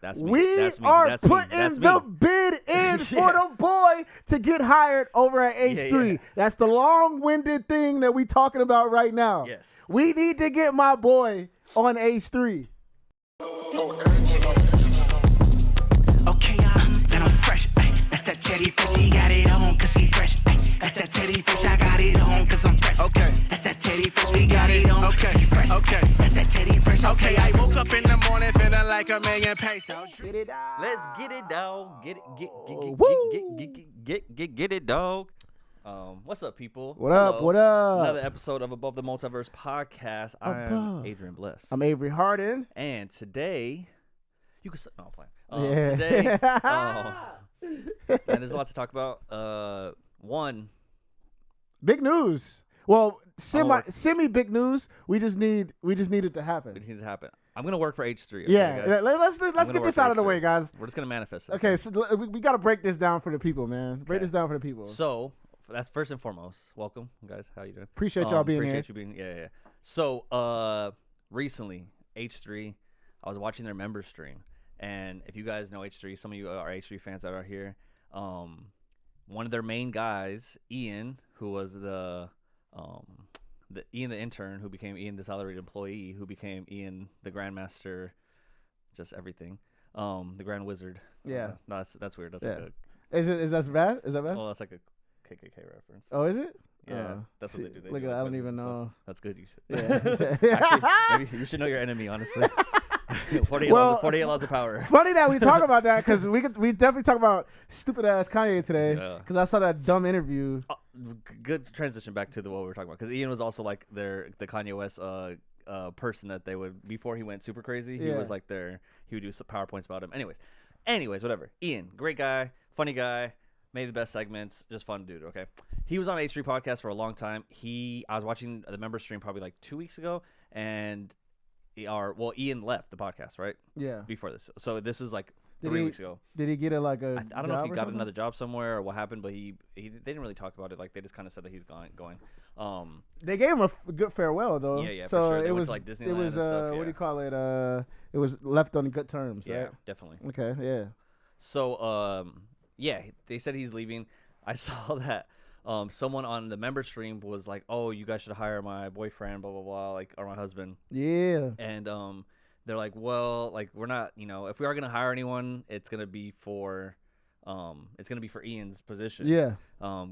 That's me. We that's me. are That's me. putting That's the me. bid in for the boy to get hired over at H3. Yeah. That's the long-winded thing that we talking about right now. Yes. We need to get my boy on H3. Okay, then I'm fresh. Ay, that's that Teddy Fish. He got it on cause he fresh. Ay, that's that Teddy Fish. I got it on cause I'm fresh. Okay, that's that Teddy Fish. We got it on. Okay, fresh. Okay, that's that Teddy Fish. Okay, I woke up in the morning feeling like a million pesos. Get it out. Let's get it, dog. Get it, dog. What's up, people? What up? Hello. What up? Another episode of ABOV The Multiverse podcast. I'm Adrian Blest. I'm Avery Harden. And today, you can. No, I'm playing. Yeah. Today, and there's a lot to talk about. One, Big news. Well, Oh. semi big news. We just need it to happen. it needs to happen. I'm gonna work for H3. Okay, Yeah. guys? Let's gonna get work this for out of the H3. way, guys. We're just gonna manifest it. Okay, so we got to break this down for the people, man. Break Okay. this down for the people. So that's first and foremost. Welcome, guys. How you doing? Appreciate y'all being appreciate here. you being. Yeah. So recently H3, I was watching their member stream, and if you guys know H3, some of you are H3 fans that are here. One of their main guys, Ian, who was the Ian the intern, who became Ian the salaried employee, who became Ian the grandmaster, just everything. The grand wizard. Yeah. No, that's weird. That's Yeah. like Is that bad? Is that bad? well, that's like a KKK reference. Oh, is it? Yeah, that's what they do. They Look do at like I don't wizards even and stuff. know. That's good. You should. Yeah. Actually, maybe you should know your enemy. Honestly, 48 laws of power. Funny that we talk about that because we definitely talk about stupid ass Kanye today Yeah. because I saw that dumb interview. Good transition back to what we were talking about, because Ian was also like the Kanye West person that they would, before he went super crazy. He Yeah. was like he would do some PowerPoints about him. Anyways, whatever. Ian, great guy, funny guy, made the best segments, just fun dude. Okay, he was on H3 podcast for a long time. I was watching the member stream probably like 2 weeks ago, and Ian left the podcast right Yeah. before this. So this is like Did 3 he- weeks ago. Did he get a I don't know if job he or got something? another job somewhere or what happened, but they didn't really talk about it. Like, they just kind of said that he's going. They gave him a good farewell though. Yeah, for So sure. They it went was to, like, it Disneyland was and stuff, what do yeah. you call it? It was left on good terms, Yeah, right? definitely. Okay. Yeah. So yeah, they said he's leaving. I saw that someone on the member stream was like, "Oh, you guys should hire my boyfriend, blah blah blah, like, or my husband." Yeah. And they're like, "Well, like, we're not, if we are gonna hire anyone, it's gonna be for Ian's position. Yeah.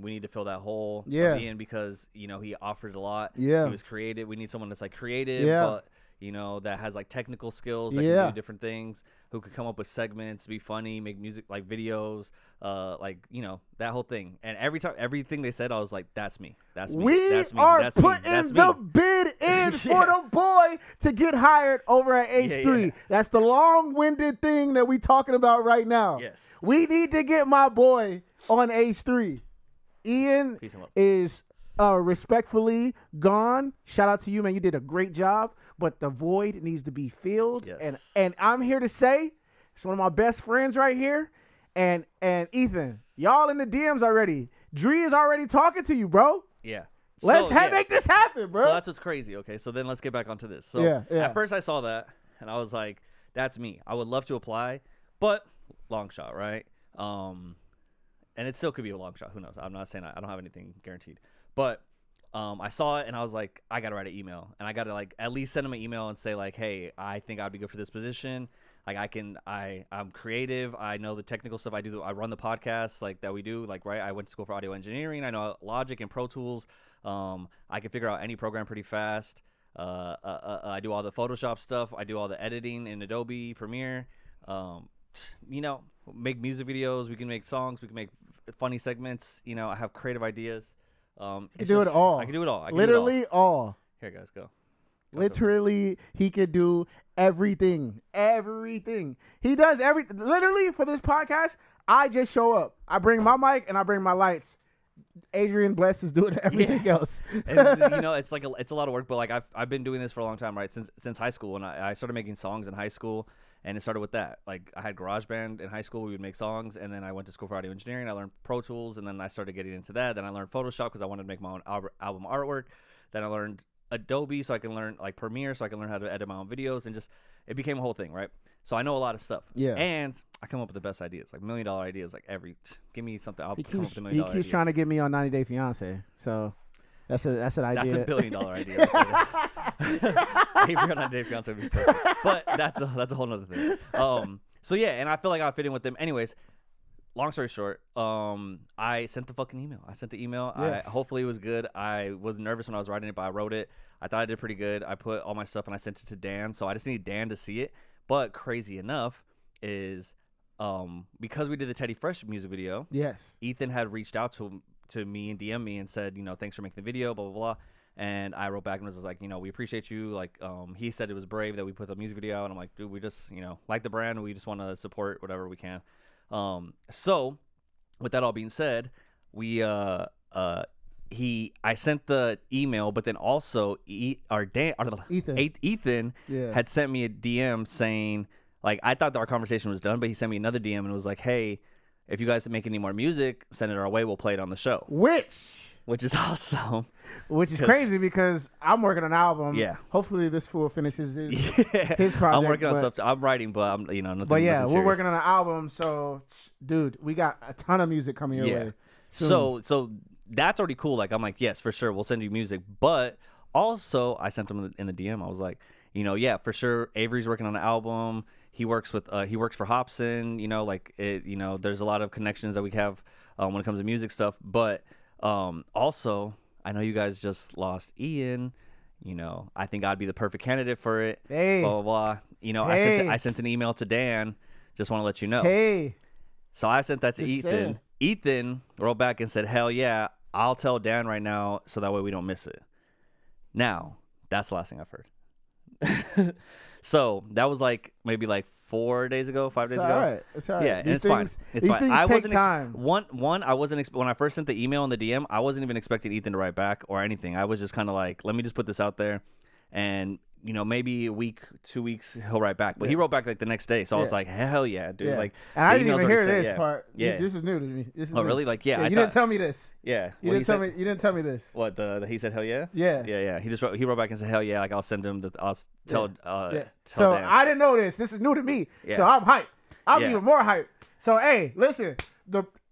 We need to fill that hole Yeah. of Ian because he offered a lot. Yeah. He was creative. We need someone that's like creative, Yeah. but that has like technical skills, that Yeah. can do different things, who could come up with segments, be funny, make music, like videos, that whole thing." And everything they said, I was like, "That's me. That's me. We that's me. are That's me. putting That's the me." bid in for the boy to get hired over at H3. Yeah. That's the long-winded thing that we talking about right now. Yes. We need to get my boy on H3. Ian Peace and love. is respectfully gone. Shout out to you, man. You did a great job, but the void needs to be filled. Yes. And I'm here to say, it's one of my best friends right here. And Ethan, y'all in the DMs already. Dre is already talking to you, bro. Yeah. Let's So, yeah. make this happen, bro. So that's what's crazy. Okay, so then let's get back onto this. So Yeah. at first I saw that and I was like, "That's me. I would love to apply, but long shot, right?" And it still could be a long shot. Who knows? I'm not saying I don't have anything guaranteed, but I saw it and I was like, I gotta write an email, and I gotta like at least send him an email and say like, "Hey, I think I'd be good for this position. Like, I'm creative. I know the technical stuff. I run the podcast like that we do. Like, right? I went to school for audio engineering. I know Logic and Pro Tools. I can figure out any program pretty fast. I do all the Photoshop stuff. I do all the editing in Adobe Premiere. Make music videos. We can make songs. We can make funny segments. I have creative ideas. You can do it all. I can do it all. Literally all. Here, guys, go. Literally, he could do everything. Everything. He does everything. Literally, for this podcast, I just show up. I bring my mic and I bring my lights. Adrian Blest is doing everything else. And it's like it's a lot of work, but like I've been doing this for a long time, right? Since high school, and I started making songs in high school, and it started with that. Like, I had GarageBand in high school. We would make songs, and then I went to school for audio engineering. I learned Pro Tools, and then I started getting into that. Then I learned Photoshop because I wanted to make my own album artwork. Then I learned Adobe so I can learn like Premiere so I can learn how to edit my own videos, and just it became a whole thing, right? So I know a lot of stuff. Yeah. And I come up with the best ideas, like $1 million ideas. Like give me something, I'll He come up keeps, with $1 million he keeps trying to get me on 90 Day Fiance. So that's an idea. That's $1 billion idea. Avery on 90 Day Fiance would be perfect. But that's a whole nother thing. So yeah, and I feel like I fit in with them. Anyways, long story short, I sent the fucking email. I sent the email. Yes. Hopefully it was good. I was nervous when I was writing it, but I wrote it. I thought I did pretty good. I put all my stuff and I sent it to Dan. So I just need Dan to see it. But crazy enough is because we did the Teddy Fresh music video, Yes. Ethan had reached out to me and DM me and said, thanks for making the video, blah, blah, blah. And I wrote back and was like, we appreciate you. Like, he said it was brave that we put the music video out. And I'm like, dude, we just, like the brand. We just want to support whatever we can. So with that all being said, I sent the email, but then also Ethan had sent me a DM saying, like, I thought that our conversation was done, but he sent me another DM and was like, hey, if you guys make any more music, send it our way. We'll play it on the show. Which is awesome. Which is crazy because I'm working on an album. Yeah. Hopefully this fool finishes his project. I'm working on stuff. I'm writing, but I'm, nothing. But yeah, nothing we're working on an album. So, dude, we got a ton of music coming your way. Soon. So that's already cool. Like, I'm like, yes, for sure, we'll send you music. But also, I sent him in the DM. I was like, yeah, for sure, Avery's working on an album. He works for Hobson. There's a lot of connections that we have when it comes to music stuff. But also, I know you guys just lost Ian. I think I'd be the perfect candidate for it. Hey. Blah, blah, blah. I sent an email to Dan. Just want to let you know. Hey. So I sent that to Just Ethan. saying. Ethan wrote back and said, hell yeah, I'll tell Dan right now so that way we don't miss it. Now, that's the last thing I've heard. So that was maybe 4 days ago, 5 days ago. All right. It's all right. Yeah, and it's fine. It's fine. I wasn't time. I wasn't when I first sent the email and the DM, I wasn't even expecting Ethan to write back or anything. I was just kind of like, let me just put this out there, and maybe a week, 2 weeks, he'll write back. But he wrote back the next day, so I was like, hell yeah, dude. Yeah. Like, and I didn't even hear this yeah. part. Yeah. This is new to me. This is new. Really? Like, yeah. You didn't tell me this. Yeah. You didn't tell me this. What he said? Hell yeah. Yeah. Yeah. He wrote back and said hell yeah. Like, I'll send him I'll tell. Yeah. Tell So Dan. I didn't know this. This is new to me. Yeah. So I'm hyped. I'm Yeah. even more hyped. So hey, listen.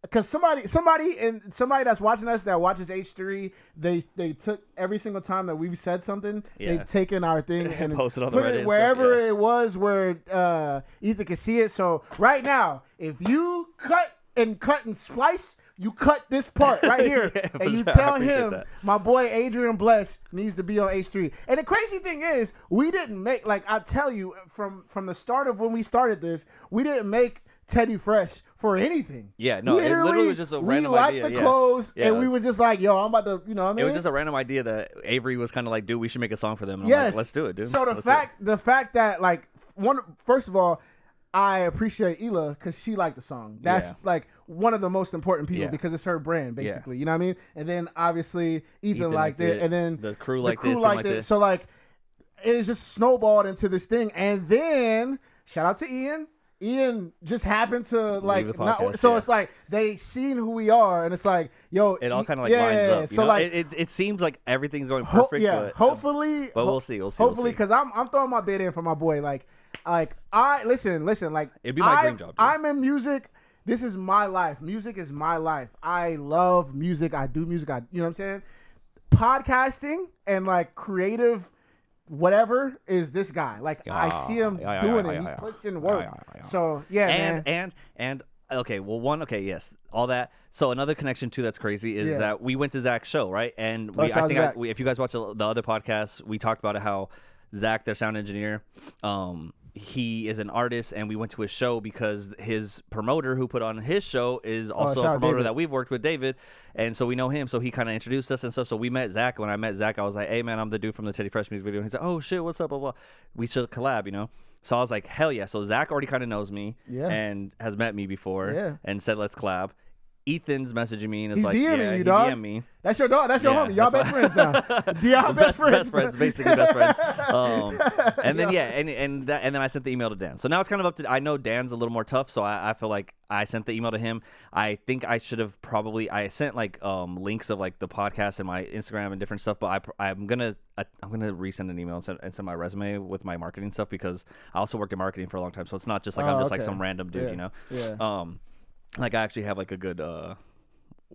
Because somebody that's watching us that watches H3, they took every single time that we've said something, they've taken our thing and posted on the put Reddit it and wherever stuff, it was where Ethan could see it. So right now, if you cut and splice, you cut this part right here, Yeah, for and you sure. I tell appreciate him, that. my boy Adrian Blest needs to be on H3. And the crazy thing is, we didn't make, like I tell you, from the start of when we started this, we didn't make Teddy Fresh for anything. Yeah, no, it literally was just a random idea. We liked the clothes, Yeah, and we were just like, yo, I'm about to, what I mean? It was just a random idea that Avery was kind of like, dude, we should make a song for them. And I'm Yes. like, let's do it, dude. So the fact that like first of all, I appreciate Ela because she liked the song. That's like one of the most important people because it's her brand, basically. You know what I mean? And then obviously Ethan liked it, and then the crew liked it. So like it just snowballed into this thing, and then shout out to Ian. Ian just happened to like, it's like they seen who we are, and it's like, yo, it all kind of like lines up. So like, it seems like everything's going perfect. But, hopefully, but we'll see. Hopefully, because I'm throwing my bid in for my boy. Like I listen. Like it'd be my dream job. Dude. I'm in music. This is my life. Music is my life. I love music. I do music. You know what I'm saying? Podcasting and like creative. Whatever is this guy? Like I see him doing it. He puts in work. So man. And okay, well yes, all that. So another connection too that's crazy is that we went to Zach's show, right? And if you guys watch the other podcasts, we talked about how Zach, their sound engineer, he is an artist, and we went to his show because his promoter who put on his show is also a promoter that we've worked with, David, and so we know him. So he kind of introduced us and stuff. So we met Zach. When I met Zach, I was like, "Hey man, I'm the dude from the Teddy Fresh music video." And he's like, "Oh shit, what's up?" Blah blah. We should collab, So I was like, "Hell yeah!" So Zach already kind of knows me, and has met me before, and said, "Let's collab." Ethan's messaging me and it's like, DMing you, he dog. DM'd me. That's your dog. That's your homie. Y'all best friends now. Y'all best friends. Best friends, basically best friends. And then and then I sent the email to Dan. So now it's kind of up to. I know Dan's a little more tough, so I feel like I sent the email to him. I think I should have I sent like links of like the podcast and my Instagram and different stuff. But I'm gonna resend an email and send my resume with my marketing stuff, because I also worked in marketing for a long time. So it's not just like I'm just like some random dude, you know. Yeah. Like I actually have like a good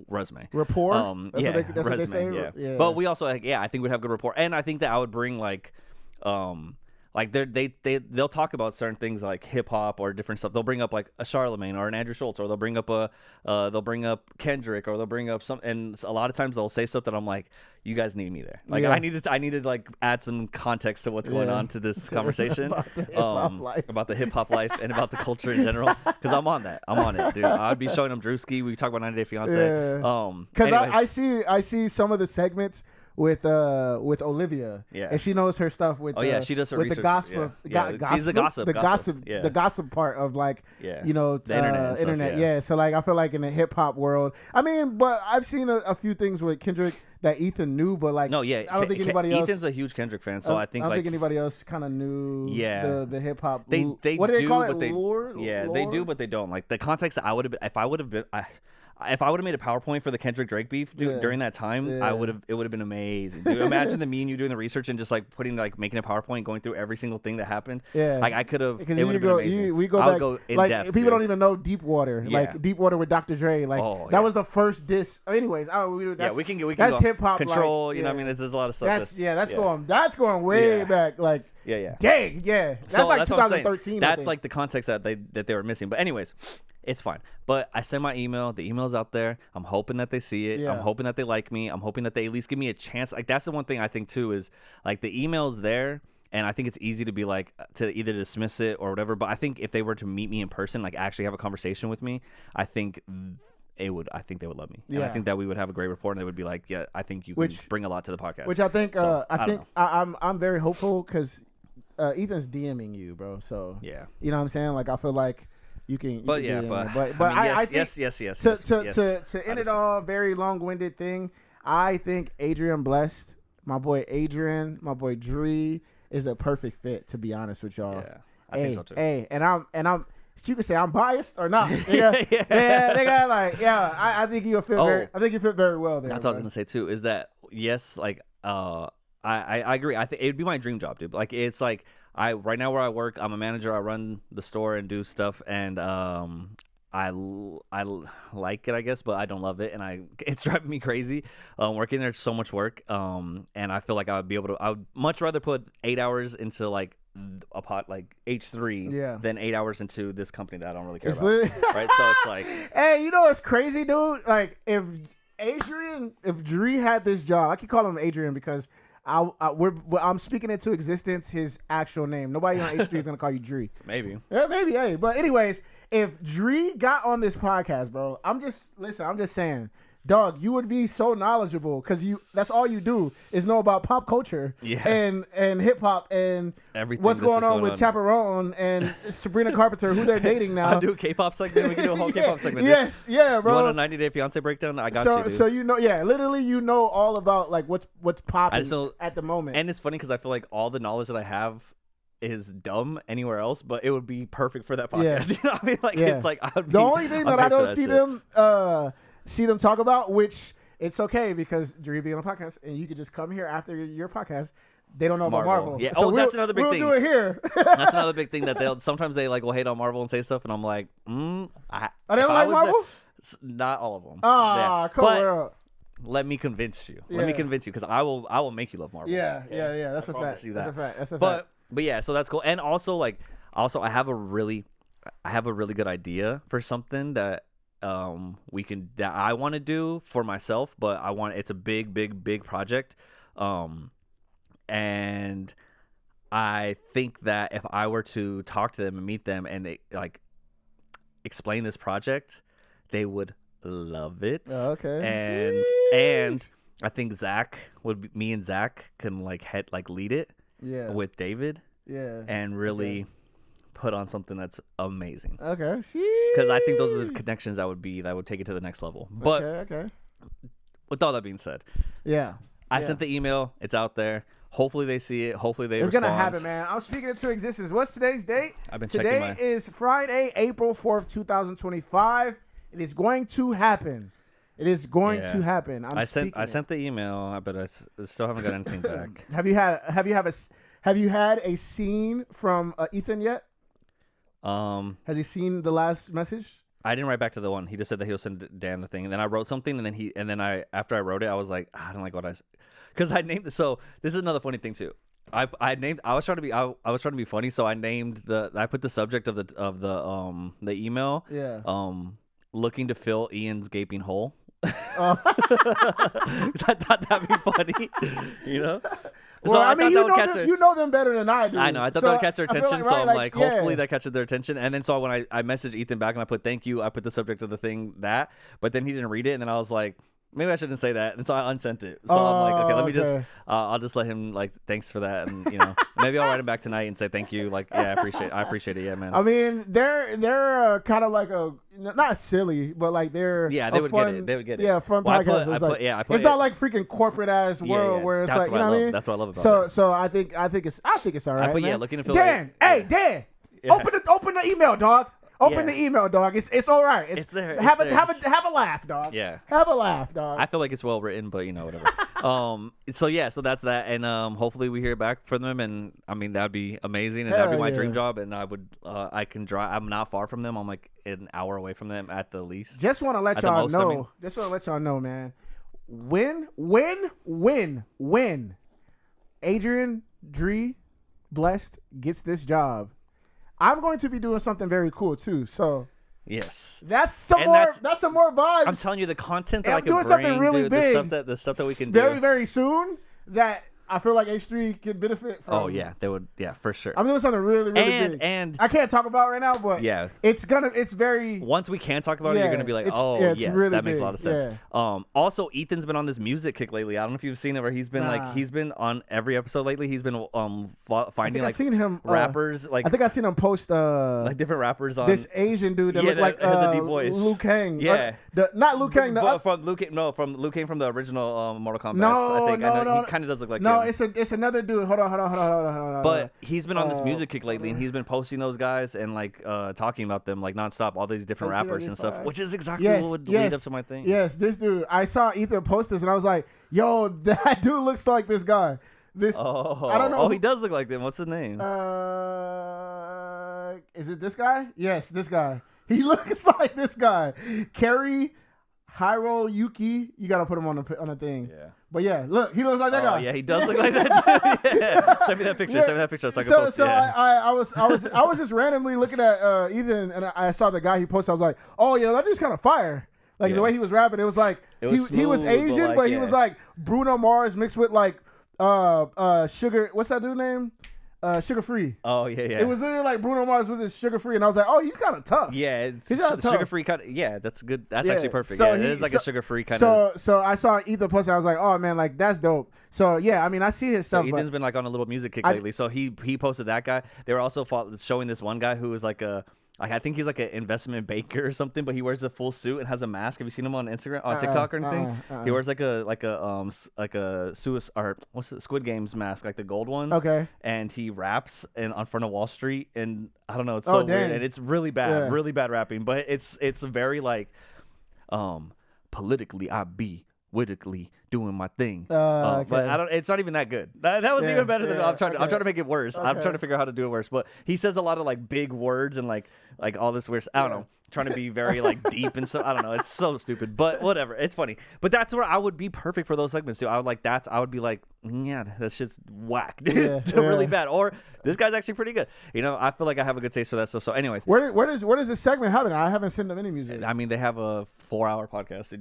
resume. Rapport. That's what resume. they say? Yeah. But we also I think we'd have good rapport, and I think that I would bring like they'll talk about certain things like hip hop or different stuff. They'll bring up like a Charlemagne or an Andrew Schultz, or they'll bring up Kendrick, or they'll bring up some. And a lot of times they'll say stuff that I'm like, you guys need me there. Like I needed to like add some context to what's going on to this conversation about the hip hop life and about the culture in general, because I'm on it, dude. I'd be showing them Drewski. We talk about 90 Day Fiance. Because I see some of the segments with Olivia, and she knows her stuff with she does her with research. the gossip. She's the gossip. The gossip part of like you know the internet. Internet. So like I feel like in the hip hop world, I mean, but I've seen a few things with Kendrick that Ethan knew, but like I don't think anybody else. Ethan's a huge Kendrick fan, so I think I don't think anybody else kind of knew the hip hop. They what do they call but it? Lore? They do, but they don't. Like the context I would have if I would have made a PowerPoint for the Kendrick Drake beef during that time, it would have been amazing. Dude, imagine me and you doing the research and just like making a PowerPoint, going through every single thing that happened. Yeah, like I could have. It would have been amazing. We go back in like depth, people don't even know Deepwater. Yeah. Like Deepwater with Dr. Dre. Like that was the first diss. Anyways, we can that's hip hop control. Like, you know, what I mean, there's a lot of stuff. That's going way back. Like. Dang, that's like 2013. That's like the context that they were missing. But anyways, it's fine. But I sent my email. The email's out there. I'm hoping that they see it. I'm hoping that they like me. I'm hoping that they at least give me a chance. Like that's the one thing I think too is like the email's there, and I think it's easy to be like to either dismiss it or whatever. But I think if they were to meet me in person, like actually have a conversation with me, I think they would love me. And I think that we would have a great rapport, and they would be like, yeah, I think you can bring a lot to the podcast. Which I think I'm very hopeful because Ethan's DMing you, bro. So you know what I'm saying? Like I feel like you can. But I think yes. To end it all, very long-winded thing. I think Adrian Blest, my boy Adrian, my boy Dre, is a perfect fit. To be honest with y'all. Yeah, I think so too. Hey, and I'm. You can say I'm biased or not. They got like I think you fit very well there. That's what I was gonna say too. Is that yes? Like I agree. I think it would be my dream job, dude. Like it's like right now where I work, I'm a manager. I run the store and do stuff, and I like it, I guess, but I don't love it, and it's driving me crazy. Working there's so much work, and I feel like I would much rather put 8 hours into like a pot like H3 than 8 hours into this company that I don't really care about. Right? So it's like, hey, you know what's crazy, dude? Like if Dre had this job, I keep calling him Adrian because I'm speaking into existence his actual name. Nobody on H3 is gonna call you Dre. Maybe. Yeah, maybe. Hey, but anyways, if Dre got on this podcast, bro, I'm just saying, dog, you would be so knowledgeable because that's all you do is know about pop culture and hip hop and everything. What's going on with Chaperone and Sabrina Carpenter, who they're dating now. I'll do a K-pop segment. We can do a whole K-pop segment. Yes, yeah, bro. You want a 90 Day Fiance breakdown? I got you, dude. So you know, literally, you know all about like what's popping at the moment. And it's funny because I feel like all the knowledge that I have is dumb anywhere else, but it would be perfect for that podcast. You know what I mean? Like it's like the only thing that I don't see them talk about, which it's okay because Dre be on a podcast and you could just come here after your podcast. They don't know about Marvel. Yeah. So that's another big thing. We'll do it here. That's another big thing that sometimes they like will hate on Marvel and say stuff, and I'm like, they don't like Marvel? Not all of them. Come on. Let me convince you. Let me convince you because I will make you love Marvel. Yeah. That's a fact. That's a fact. But yeah, so that's cool. And also I have a really good idea for something that that I want to do for myself, but it's a big project. And I think that if I were to talk to them and meet them and they like explain this project, they would love it. Oh, okay. And I think me and Zach can lead it. Yeah. With David. Yeah. And really put on something that's amazing. Okay. Because I think those are the connections that would take it to the next level. But okay. With all that being said, I sent the email. It's out there. Hopefully they see it. Hopefully they It's respond. gonna happen, man. I'm speaking it to existence. What's today's date? I've been Today checking is Friday, April 4th, 2025. It is going to happen. It is going to happen. I sent the email, but I still haven't got anything back. Have you had a scene from Ethan yet? Has he seen the last message? I didn't write back to the one. He just said that he'll send Dan the thing, and then I wrote something, and then after I wrote it, I was like, I don't like what because I named it. So this is another funny thing too. I was trying to be funny, so I put the subject of the email. Yeah. Looking to fill Ian's gaping hole. I thought that'd be funny, you know. Well, So I mean, you know them better than I do. I know. I thought that would catch their attention, so I'm like, hopefully that catches their attention. And then so when I messaged Ethan back and I put thank you, I put the subject of the thing but then he didn't read it, and then I was like, maybe I shouldn't say that, and so I unsent it. So I'm like, okay, let me just, I'll just let him like, thanks for that, and maybe I'll write him back tonight and say thank you, like, yeah, I appreciate it, yeah, man. I mean, they're kind of like not silly, but like they're they would get it. Yeah, fun podcast. It's not like freaking corporate ass world where it's like, you know what I mean? That's what I love about it. So I think it's all right. Man. Looking to fill Dan, Dan, open the email, dog. Open the email, dog. It's all right. It's there. Have a laugh, dog. Yeah. Have a laugh, dog. I feel like it's well written, but whatever. So that's that, and hopefully we hear back from them, and I mean that'd be amazing, and that'd be my dream job, and I can drive. I'm not far from them. I'm like an hour away from them at the least. Just want to let y'all know. Just want to let y'all know, man. When Adrian Blest gets this job, I'm going to be doing something very cool too. So yes, that's some more vibes. I'm telling you, the content that I can doing bring, something really dude, big, the stuff that we can do very soon that I feel like H3 could benefit from. Oh yeah, they would. Yeah, for sure. I'm doing something really big. And I can't talk about it right now, but yeah, it's very. Once we can talk about it, you're gonna be like, yes, really that makes big. a lot of sense. Yeah. Also, Ethan's been on this music kick lately. I don't know if you've seen it, where he's been he's been on every episode lately. He's been finding I've seen him, rappers I think I've seen him post like different rappers on this Asian dude that looked like has a deep voice. Liu Kang. Yeah, not Liu Kang. From Liu Kang from the original Mortal Kombat. No, I think. no. He kind of does look like no. him. It's another dude. Hold on. But he's been on this music kick lately, and he's been posting those guys and like talking about them like nonstop, all these different rappers and stuff, which is exactly what would lead up to my thing. Yes, this dude. I saw Ethan post this, and I was like, "Yo, that dude looks like this guy." I don't know. Oh, he does look like them. What's his name? Is it this guy? Yes, this guy. He looks like this guy. Kerry Hiroyuki. You gotta put him on the thing. Yeah. But yeah, look, he looks like that guy. Oh yeah, he does look like that. Yeah. Send me that picture. Send me that picture so I can post it. I was just randomly looking at Ethan, and I saw the guy he posted. I was like, oh yeah, that dude's kind of fire. Like the way he was rapping, it was like he was Asian, but he was like Bruno Mars mixed with like Sugar. What's that dude name? Sugar Free. Oh yeah. It was literally like Bruno Mars with his Sugar Free, and I was like, oh, he's kind of tough. Yeah, he's kind of tough. Sugar Free kind of. Yeah, that's good. That's actually perfect. So it is like a Sugar Free kind of. So I saw Ethan post, and I was like, oh man, like that's dope. So yeah, I mean, I see his stuff. So Ethan's been like on a little music kick lately. So he posted that guy. They were also showing this one guy who was like I think he's like an investment banker or something, but he wears a full suit and has a mask. Have you seen him on Instagram, on TikTok or anything? He wears like a Squid Games mask, like the gold one. Okay. And he raps on front of Wall Street, and I don't know, it's so weird, and it's really bad, really bad rapping, but it's very like, politically I be politically doing my thing. Okay. But I don't. It's not even that good. That was even better than I'm trying to make it worse. I'm trying to figure out how to do it worse. But he says a lot of like big words and like all this weird. I don't know. Trying to be very like deep and so I don't know. It's so stupid, but whatever. It's funny. But that's where I would be perfect for those segments too. I would be like, yeah, that's just whack. It's really bad. Or this guy's actually pretty good. I feel like I have a good taste for that stuff. So, anyways, where does this segment happen? I haven't sent them any music. I mean, they have a 4-hour podcast, and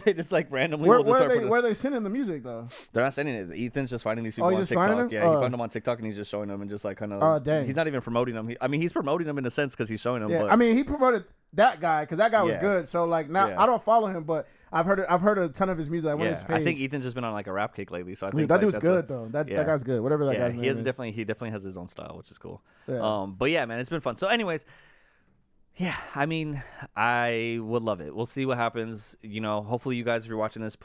they just like randomly. Where are they sending the music though? They're not sending it. Ethan's just finding these people on TikTok. Yeah, he found them on TikTok and he's just showing them and just like kind of. Oh dang. He's not even promoting them. He's promoting them in a sense because he's showing them. Yeah, but I mean, he promoted that guy because that guy was good. So like now I don't follow him, but I've heard a ton of his music. I think Ethan's just been on like a rap kick lately. So I think that dude's good though. That guy's good. Whatever that guy's name is. He definitely has his own style, which is cool. Yeah. But yeah, man, it's been fun. So anyways, Yeah, I mean, I would love it. We'll see what happens. You know, hopefully you guys, if you're watching this,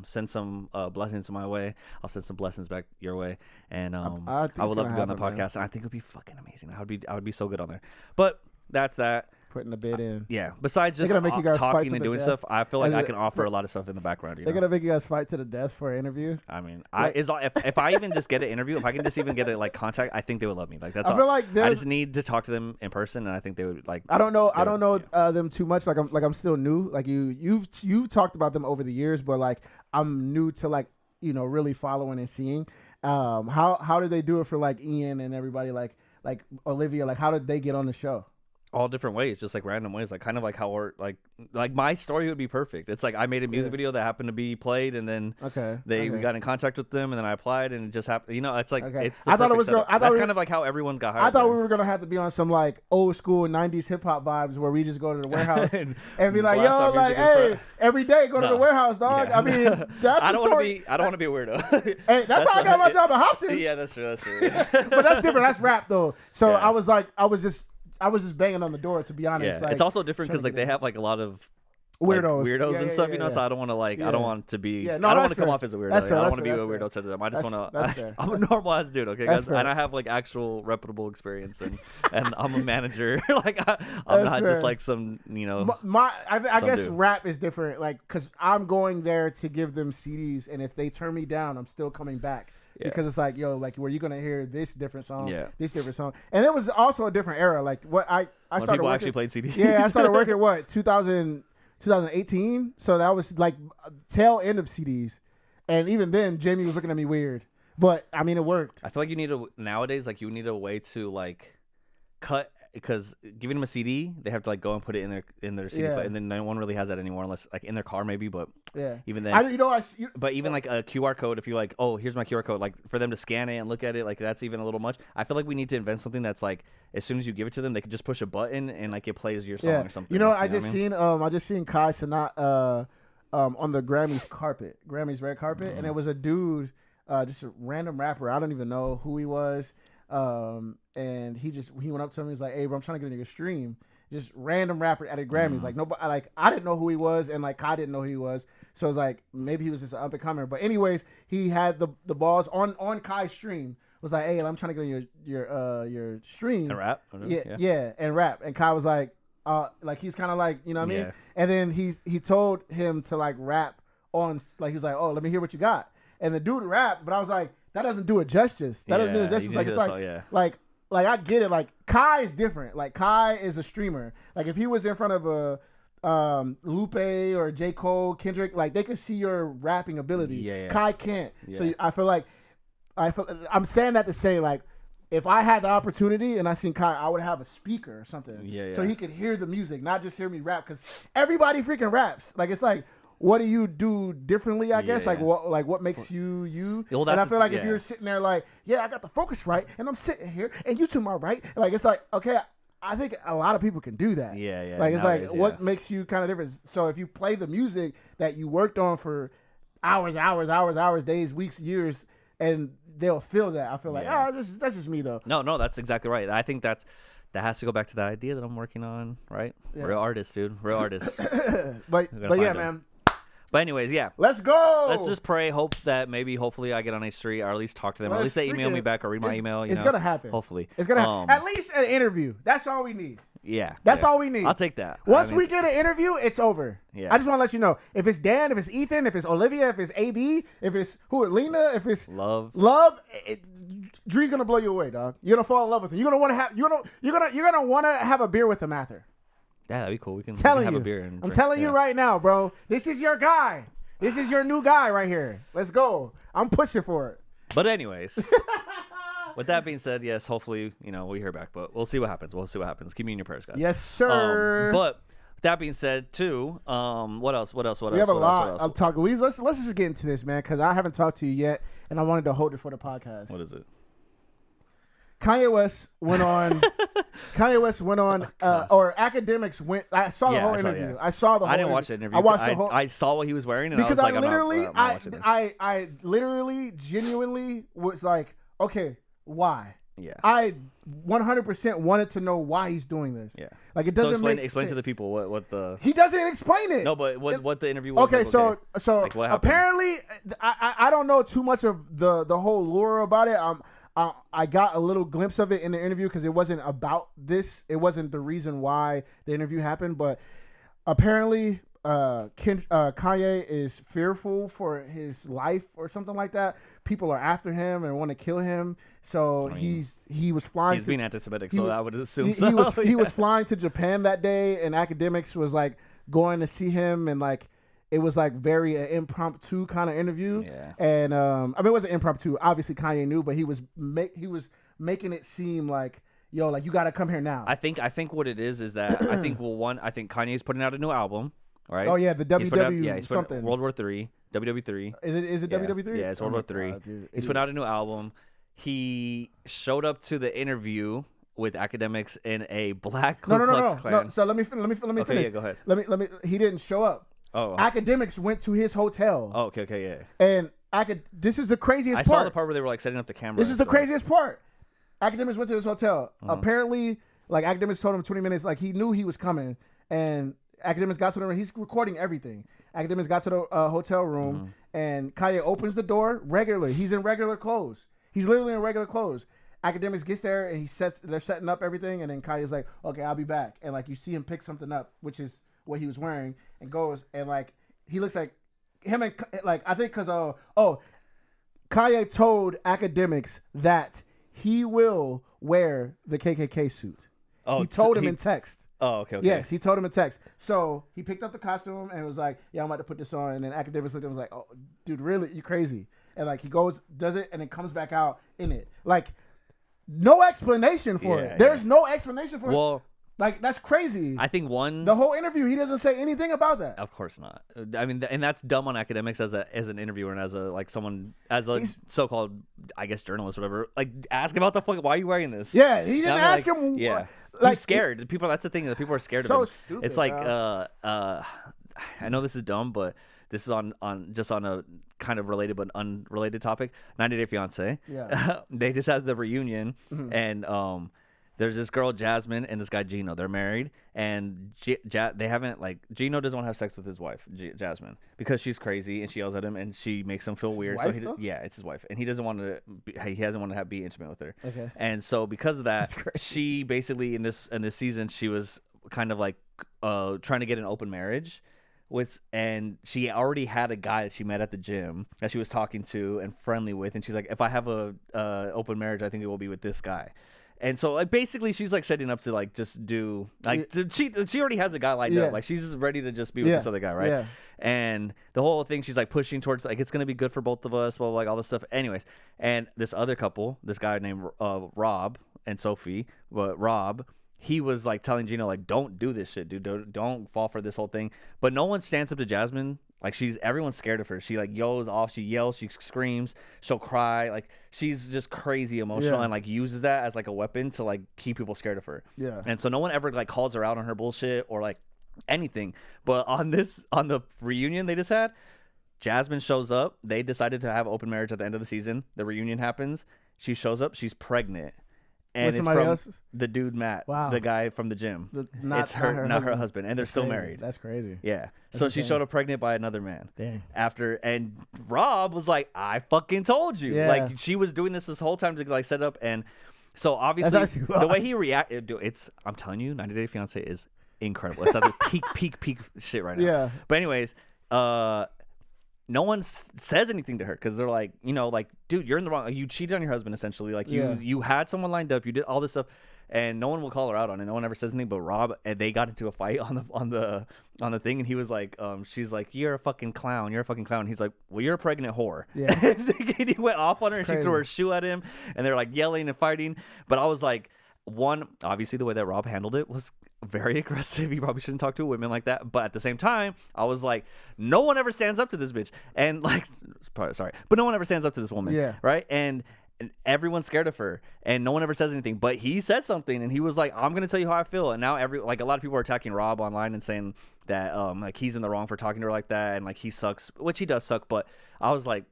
send some blessings my way. I'll send some blessings back your way, and I think I would it's love to gonna be on the happen, man. podcast, and I think it would be fucking amazing. I would be so good on there. But that's that. Putting the bid in. Yeah. Besides just gonna make you guys fight talking to and the doing death. stuff, I feel like And I the- can offer a lot of stuff in the background. They're gonna make you guys fight to the death for an interview. I mean, Like- if I even just get an interview, if I can just even get a like contact, I think they would love me. Like that's I all. feel like I there's- just need to talk to them in person, and I think they would like. I don't know. I Yeah, don't know them too much. Like I'm still new. Like you've talked about them over the years, but like I'm new to like really following and seeing. How did they do it for like Ian and everybody like Olivia? Like how did they get on the show? All different ways, just like random ways, like kind of like how we're like my story would be perfect. It's like I made a music video that happened to be played, and then we got in contact with them, and then I applied, and it just happened. You know, it's like it's. The I thought it was. setup. That's kind of like how everyone got hired. I thought we were gonna have to be on some like old school '90s hip hop vibes where we just go to the warehouse and be like, blast yo, our like, music in hey, front. every day go to the warehouse, dog. Yeah. I mean, that's I the don't story. I don't want to be a weirdo. Hey, that's how I got my job at Hobson. Yeah, that's true. That's true. But that's different. That's rap though. So Yeah. I was just banging on the door, to be honest. Yeah, Like, it's also different trying because to like get they have like a lot of weirdos, weirdos and stuff, you know. yeah. So I don't want to I Yeah. don't want to be. Yeah, no, I don't that's want to come fair. off as a weirdo. That's Like, fair, I don't that's want to be a fair, weirdo to them. I just That's want to. fair. I'm a normal ass dude, okay, That's guys, fair. and I have like actual reputable experience, and I'm a manager. Like I'm That's not fair. just like some I some guess dude. rap is different, like, because I'm going there to give them CDs, and if they turn me down, I'm still coming back. Yeah. Because it's like, yo, like, where you gonna hear this different song, Yeah. this different song, and it was also a different era. Like, what I when started people working, actually played CDs. yeah, I started working 2018, so that was like tail end of CDs, and even then, Jamie was looking at me weird, but I mean, it worked. I feel like you need nowadays, like you need a way to like cut, because giving them a CD, they have to like go and put it in their CD Yeah. player, and then no one really has that anymore unless like in their car maybe, but Yeah, even then. But even like a QR code, if you like, oh, here's my QR code, like for them to scan it and look at it, like that's even a little much. I feel like we need to invent something that's like, as soon as you give it to them, they can just push a button and like it plays your song or something. You know, I what mean? just seen Kai Cenat on the Grammys red carpet, and it was a dude, just a random rapper. I don't even know who he was. And he went up to me. He's like, "Hey, bro, I'm trying to get into your stream." Just random rapper at a Grammys. Like nobody, like I didn't know who he was, and like Kai didn't know who he was. So it was like maybe he was just an up and comer. But anyways, he had the balls on Kai's stream. Was like, "Hey, I'm trying to get in your stream And rap. yeah, and rap." And Kai was like he's kind of like, you know what I mean? Yeah. And then he told him to like rap on, like he was like, "Oh, let me hear what you got." And the dude rapped, but I was like, that doesn't do it justice. That doesn't do it justice. Like it's like I get it. Like Kai is different. Like Kai is a streamer. Like if he was in front of a Lupe or J. Cole, Kendrick, like they could see your rapping ability. Yeah. Kai can't. Yeah. So I feel I'm saying that to say, like, if I had the opportunity and I seen Kai, I would have a speaker or something. Yeah. So he could hear the music, not just hear me rap. Because everybody freaking raps. Like it's like, what do you do differently? I guess Yeah. what makes you? Well, And I that's feel like the- if you're sitting there like, yeah, I got the focus right, and I'm sitting here, and you to my right, like it's like, okay, I think a lot of people can do that. Yeah. Like it's nowadays, like, what makes you kind of different? So if you play the music that you worked on for hours, days, weeks, years, and they'll feel that. I feel like, that's just me though. No, that's exactly right. I think that has to go back to that idea that I'm working on, right? Yeah. Real artists, dude. Real artists. but yeah, find 'em. man. But anyways, yeah. Let's go. Let's just pray, hope that hopefully I get on a street, or at least talk to them, or at least they email me back or read my email. It's gonna happen. Hopefully, It's gonna happen. At least an interview. That's all we need. Yeah, That's yeah. all we need. I'll take that. Once we get an interview, it's over. Yeah. I just want to let you know. If it's Dan, if it's Ethan, if it's Olivia, if it's AB, if it's Lena, if it's Love, Dre's gonna blow you away, dog. You're gonna fall in love with him. You're gonna want to have. You're gonna want to have a beer with him after. Yeah, that'd be cool. We can Telling have you. a beer. And I'm drink. telling Yeah. you right now, bro. This is your guy. This is your new guy right here. Let's go. I'm pushing for it. But anyways, with that being said, yes, hopefully we hear back, but we'll see what happens. Keep me in your prayers, guys. Yes, sir. But with that being said, too, what else? We have a lot of talking. Let's just get into this, man, because I haven't talked to you yet, and I wanted to hold it for the podcast. What is it? Kanye West went on. Or Academics went. I saw the whole interview. Yeah. I saw the whole. I didn't watch the interview. I watched the whole. I saw what he was wearing, and because I was like, literally, I'm not watching this. I literally, genuinely was like, okay, why? Yeah. I 100% wanted to know why he's doing this. Yeah. Like, it doesn't make explain sense. to the people what the. He doesn't explain it. No, but what the interview was. Okay, like, so Like, what happened? apparently, I don't know too much of the whole lore about it. I got a little glimpse of it in the interview because it wasn't about this. It wasn't the reason why the interview happened. But apparently, Kanye is fearful for his life or something like that. People are after him and want to kill him. So he was flying. He's being anti-Semitic, so I would assume so. He was flying to Japan that day, and Academics was like going to see him, and like it was like very impromptu kind of interview. Yeah. And I mean, it wasn't impromptu. Obviously, Kanye knew, but he was making it seem like, yo, like you got to come here now. I think what it is that I think Kanye's putting out a new album, right? Oh yeah, the WW he's something. World War III, WW3. Is it WW3? Yeah, it's World War III. He's putting out a new album. He showed up to the interview with Academics in a black Ku Klux Klan. No. So let me finish. Okay, yeah, go ahead. Let me. He didn't show up. Oh. Academics went to his hotel. Oh, okay, yeah. And this is the craziest part. I saw the part where they were like setting up the camera. This is the craziest part. Academics went to his hotel. Apparently, like Academics told him 20 minutes. Like he knew he was coming, and Academics got to the room. He's recording everything. Academics got to the hotel room, and Kanye opens the door regularly. He's in regular clothes. He's literally in regular clothes. Academics gets there and they're setting up everything, and then Kanye's like, okay, I'll be back. And like you see him pick something up, which is what he was wearing, and goes, and like he looks like him, and like I think because Kanye told Academics that he will wear the KKK suit. Oh, he told him in text. Oh, okay. Yes, he told him in text. So he picked up the costume and was like, yeah, I'm about to put this on. And then Academics looked at him and was like, oh, dude, really? You crazy? And like he goes, does it, and then comes back out in it. Like, no explanation for it. There's no explanation for it. Well, like, that's crazy. I think the whole interview, he doesn't say anything about that. Of course not. I mean, and that's dumb on Academics as an interviewer and as a so-called, I guess, journalist or whatever. Like, ask about the fuck. Why are you wearing this? Yeah, he didn't ask him. Yeah, like, he's scared. People. That's the thing. That people are scared so of him. stupid, It's like, bro. I know this is dumb, but this is on a kind of related but unrelated topic. 90 Day Fiance. Yeah. They just had the reunion, and there's this girl Jasmine and this guy Gino. They're married, and they haven't Gino doesn't want to have sex with his wife Jasmine because she's crazy and she yells at him and she makes him feel weird. Wife, it's his wife, and he doesn't want to. He hasn't wanted to be intimate with her. Okay. And so because of that, she basically in this season she was kind of like trying to get an open marriage. And she already had a guy that she met at the gym that she was talking to and friendly with, and she's like, if I have a open marriage, I think it will be with this guy. And so like basically she's like setting up to like just do like she already has a guy lined up, like she's just ready to just be with this other guy, right? Yeah. And the whole thing she's like pushing towards like it's gonna be good for both of us, well, like all this stuff. Anyways, and this other couple, this guy named Rob and Sophie, Rob. He was like telling Gino like, don't do this shit, dude. Don't fall for this whole thing. But no one stands up to Jasmine. Like everyone's scared of her. She like yells off. She yells. She screams. She'll cry. Like she's just crazy emotional and like uses that as like a weapon to like keep people scared of her. Yeah. And so no one ever like calls her out on her bullshit or like anything. But on the reunion they just had, Jasmine shows up. They decided to have open marriage at the end of the season. The reunion happens. She shows up. She's pregnant. And it's from the dude Matt, the guy from the gym. Not her husband, and they're still married. That's crazy. Yeah. So she showed up pregnant by another man. Dang. And Rob was like, "I fucking told you." Yeah. Like she was doing this whole time to like set up, and so obviously the way he reacted, I'm telling you, 90 Day Fiance is incredible. It's at the peak shit right now. Yeah. But anyways, no one says anything to her because they're like, like, dude, you're in the wrong. You cheated on your husband essentially. Like you had someone lined up. You did all this stuff, and no one will call her out on it. No one ever says anything. But Rob, and they got into a fight on the thing, and he was like, she's like, you're a fucking clown. You're a fucking clown. He's like, well, you're a pregnant whore. Yeah. And he went off on her, and she threw her shoe at him, and they're like yelling and fighting. But I was like, obviously the way that Rob handled it was very aggressive. You probably shouldn't talk to women like that. But at the same time, I was like, no one ever stands up to this bitch. And like, sorry, but no one ever stands up to this woman. Yeah. Right. And everyone's scared of her, and no one ever says anything. But he said something, and he was like, I'm gonna tell you how I feel. And now a lot of people are attacking Rob online and saying that like he's in the wrong for talking to her like that, and like he sucks, which he does suck. But I was like,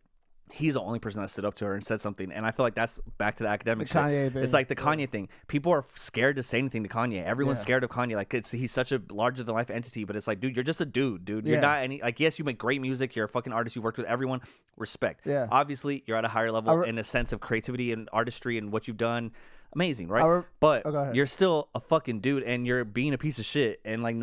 he's the only person that stood up to her and said something. And I feel like that's back to the academic The shit. Kanye thing. It's like the Kanye thing. People are scared to say anything to Kanye. Everyone's Yeah. scared of Kanye. Like he's such a larger than life entity, but it's like, dude, you're just a dude. Yeah. You're not any, like, yes, you make great music. You're a fucking artist. You've worked with everyone. Respect. Yeah. Obviously, you're at a higher level in a sense of creativity and artistry and what you've done. Amazing, right? But go ahead. you're still a fucking dude, and you're being a piece of shit, and like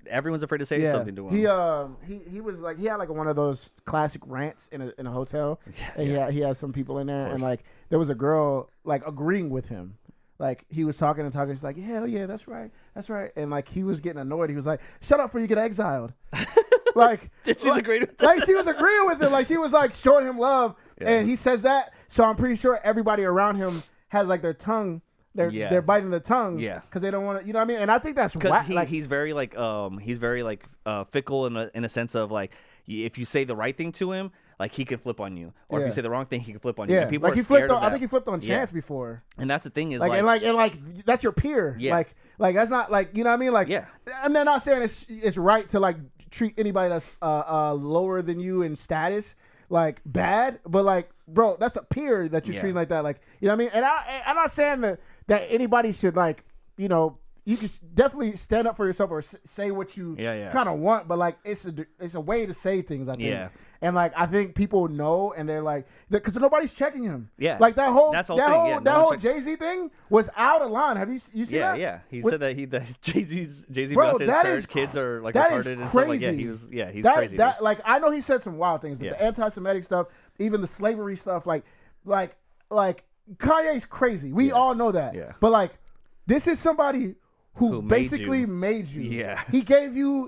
everyone's afraid to say something to him. He was like, he had like one of those classic rants in a hotel, and he had some people in there, and like there was a girl like agreeing with him, like he was talking and talking, she's like, hell yeah, that's right, and like he was getting annoyed. He was like, shut up, before you get exiled. Like She's agreeing with like she was agreeing with him, like she was like showing him love, and he says that, so I'm pretty sure everybody around him has like their tongue, they're biting the tongue, because they don't want to, you know what I mean? And I think that's because like, he's very fickle in a sense of like, if you say the right thing to him, like he can flip on you, or if you say the wrong thing, he can flip on you. And people like are scared of that. I think he flipped on Chance before. And that's the thing is like that's your peer. Yeah. Like that's not like, you know what I mean? Like, I'm not saying it's right to like treat anybody that's lower than you in status like bad, but like, bro, that's a peer that you're treating like that. Like, you know what I mean? And I'm not saying that anybody should, like, you know, you can definitely stand up for yourself or say what you kind of want, but like it's a way to say things, I think. Yeah. And like I think people know, and they're like, because nobody's checking him. Yeah. Like that whole Jay-Z thing was out of line. Have you seen that? Yeah. He said that Jay-Z Beyonce's parents' kids are like retarded and stuff. Like he's crazy. That like I know he said some wild things, the anti-Semitic stuff, even the slavery stuff. Like Kanye's crazy. We all know that. Yeah. But like this is somebody who basically made you. Yeah. He gave you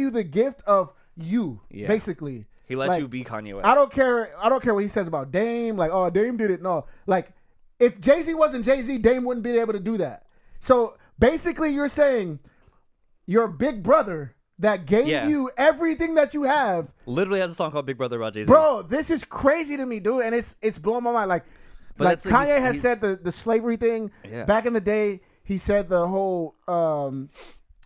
the gift of you. Yeah. Basically. He let you be Kanye West. I don't care what he says about Dame. Like, oh, Dame did it. No. Like, if Jay-Z wasn't Jay-Z, Dame wouldn't be able to do that. So, basically, you're saying your big brother that gave you everything that you have. Literally has a song called Big Brother about Jay-Z. Bro, this is crazy to me, dude. And it's blowing my mind. Like Kanye has said the slavery thing. Yeah. Back in the day, he said the whole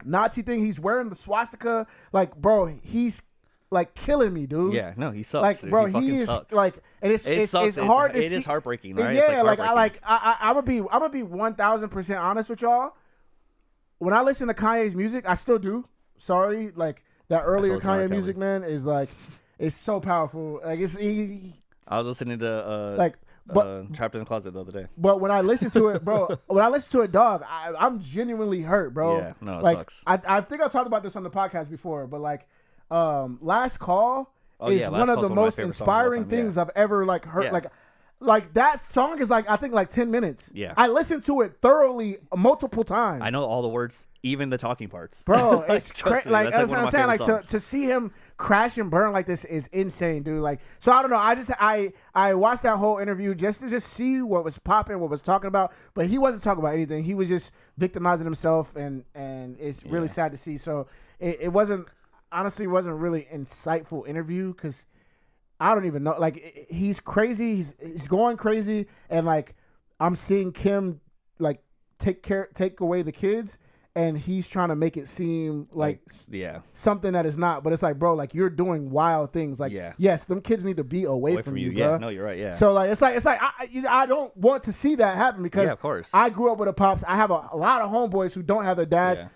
Nazi thing. He's wearing the swastika. Like, bro, he's like killing me, dude. Yeah, no, he sucks. Like, dude. bro, he is sucks. like, and it's hard. It is heartbreaking, right? Yeah, I'm gonna be 1000% honest with y'all. When I listen to Kanye's music, I still do. Sorry, like that earlier Kanye music, man, is like, it's so powerful. Like I was listening to Trapped in the Closet the other day. But when I listen to it, bro, dog, I'm genuinely hurt, bro. Yeah, no, it like, sucks. I think I talked about this on the podcast before, but like. Last Call is one of the most inspiring things I've ever like heard. Yeah. Like that song is like, I think like 10 minutes. Yeah. I listened to it thoroughly multiple times. I know all the words, even the talking parts. Bro, it's crazy. Like that's what I'm saying. Like to see him crash and burn like this is insane, dude. Like, so I don't know. I watched that whole interview just to see what was popping, what was talking about. But he wasn't talking about anything. He was just victimizing himself, and it's really sad to see. So it wasn't. Honestly, wasn't really insightful interview because I don't even know. Like, he's crazy. He's going crazy, and like I'm seeing Kim like take away the kids, and he's trying to make it seem like something that is not. But it's like, bro, like you're doing wild things. Like, yes, them kids need to be away from you, bro. Yeah, no, you're right. Yeah. So like, it's like I don't want to see that happen because of course. I grew up with a pops. I have a lot of homeboys who don't have their dads. Yeah.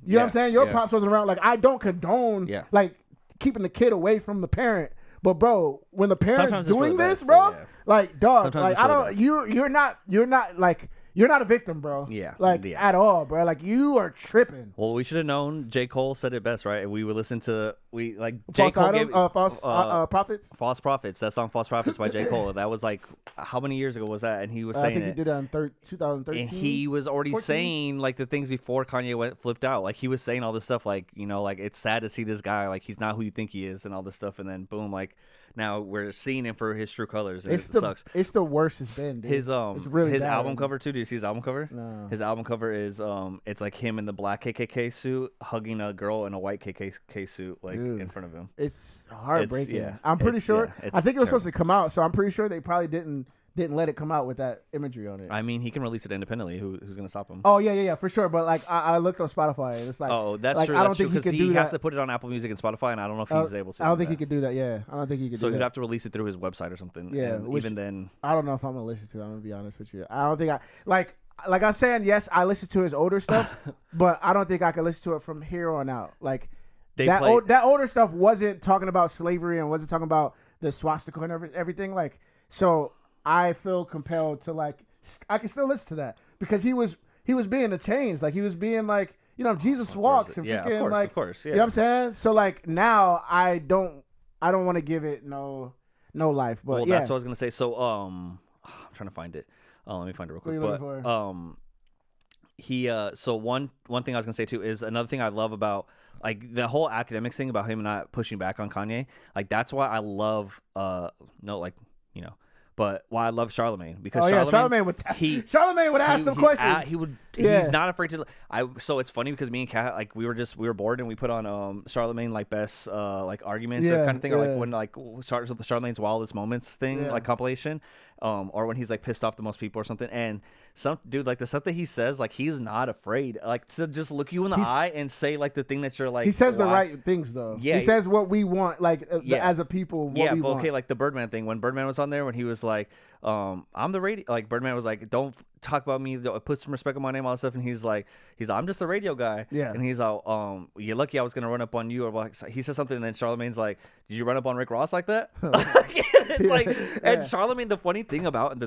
You know what I'm saying? Your pops wasn't around. Like, I don't condone like keeping the kid away from the parent. But bro, when the parent's doing this, bro, like dog, like I don't. You're not a victim, bro. Yeah. Like at all, bro. Like you are tripping. Well, we should have known. J. Cole said it best, right? We would listen to J. Cole gave False Prophets. False Prophets. That song, False Prophets by J. Cole. That was like, how many years ago was that? And he was saying I think he did that in 2013. And he was already 14? saying like the things before Kanye flipped out. Like he was saying all this stuff, like, you know, like it's sad to see this guy, like he's not who you think he is, and all this stuff. And then boom, like. Now we're seeing him for his true colors, and it sucks. It's the worst it's been, dude. His really his bad, album cover too. Do you see his album cover? No. His album cover is it's like him in the black KKK suit hugging a girl in a white KKK suit, like in front of him. It's heartbreaking. I'm pretty sure. I think it was supposed to come out, so I'm pretty sure they probably didn't didn't let it come out with that imagery on it. I mean, he can release it independently. Who's gonna stop him? Oh yeah, for sure. But like I looked on Spotify, and it's like, Oh, that's like, true. I don't That's think true he could because do he has that. to put it on Apple Music and Spotify, and I don't know if he's able to. I don't think that. he could do that. Yeah, I don't think he could. So do he'd that. have to release it through his website or something. Yeah, and which- even then, I don't know if I'm gonna listen to it. I'm gonna be honest with you. I don't think I like I'm saying. Yes, I listen to his older stuff, but I don't think I can listen to it from here on out. Like that older stuff wasn't talking about slavery and wasn't talking about the swastika and everything. Like, so I feel compelled to like I can still listen to that because he was being a change. Like he was being like, you know, Jesus walks and freaking like, of course, yeah. You know what I'm saying? So like now I don't want to give it no life. But well, yeah, that's what I was gonna say. So I'm trying to find it. Let me find it real quick. What are you looking for? He so one thing I was gonna say too is another thing I love about like the whole academics thing about him not pushing back on Kanye. Like that's why I love but why I love Charlemagne because Charlemagne would ask some questions. He's not afraid to. So it's funny because me and Kat like we were bored and we put on Charlemagne like best like arguments or kind of thing or like when like Charlemagne's wildest moments thing like compilation or when he's like pissed off the most people or something and some dude like the stuff that he says like he's not afraid like to just look you in the eye and say like the thing that you're like he says the right things though. He says what we want like as a people what we want. Okay, like the Birdman thing when Birdman was on there when he was like I'm the radio like Birdman was like don't talk about me put some respect on my name all that stuff and he's like I'm just the radio guy and he's like you're lucky I was gonna run up on you or like he says something and then Charlemagne's like did you run up on Rick Ross like that? It's like and Charlemagne the funny thing about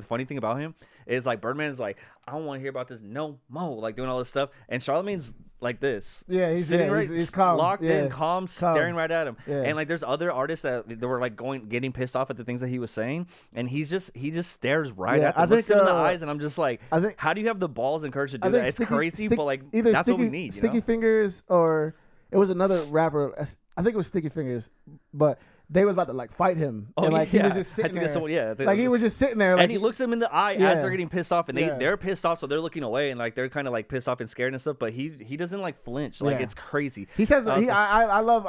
him is like Birdman is like I don't want to hear about this no more like doing all this stuff and Charlemagne's like this he's sitting right he's calm locked in calm staring right at him and like there's other artists that they were like getting pissed off at the things that he was saying and he just stares right at them looks them in the eyes and I'm just like how do you have the balls and courage to do that? It's crazy but like that's what we need Sticky Fingers or it was another rapper I think it was Sticky Fingers but they was about to like fight him. Oh, and like yeah. he was just sitting there. Like he was just sitting there. Like, and he looks them in the eye as they're getting pissed off, and they're pissed off, so they're looking away, and like they're kind of like pissed off and scared and stuff. But he doesn't like flinch. Like it's crazy. He says I love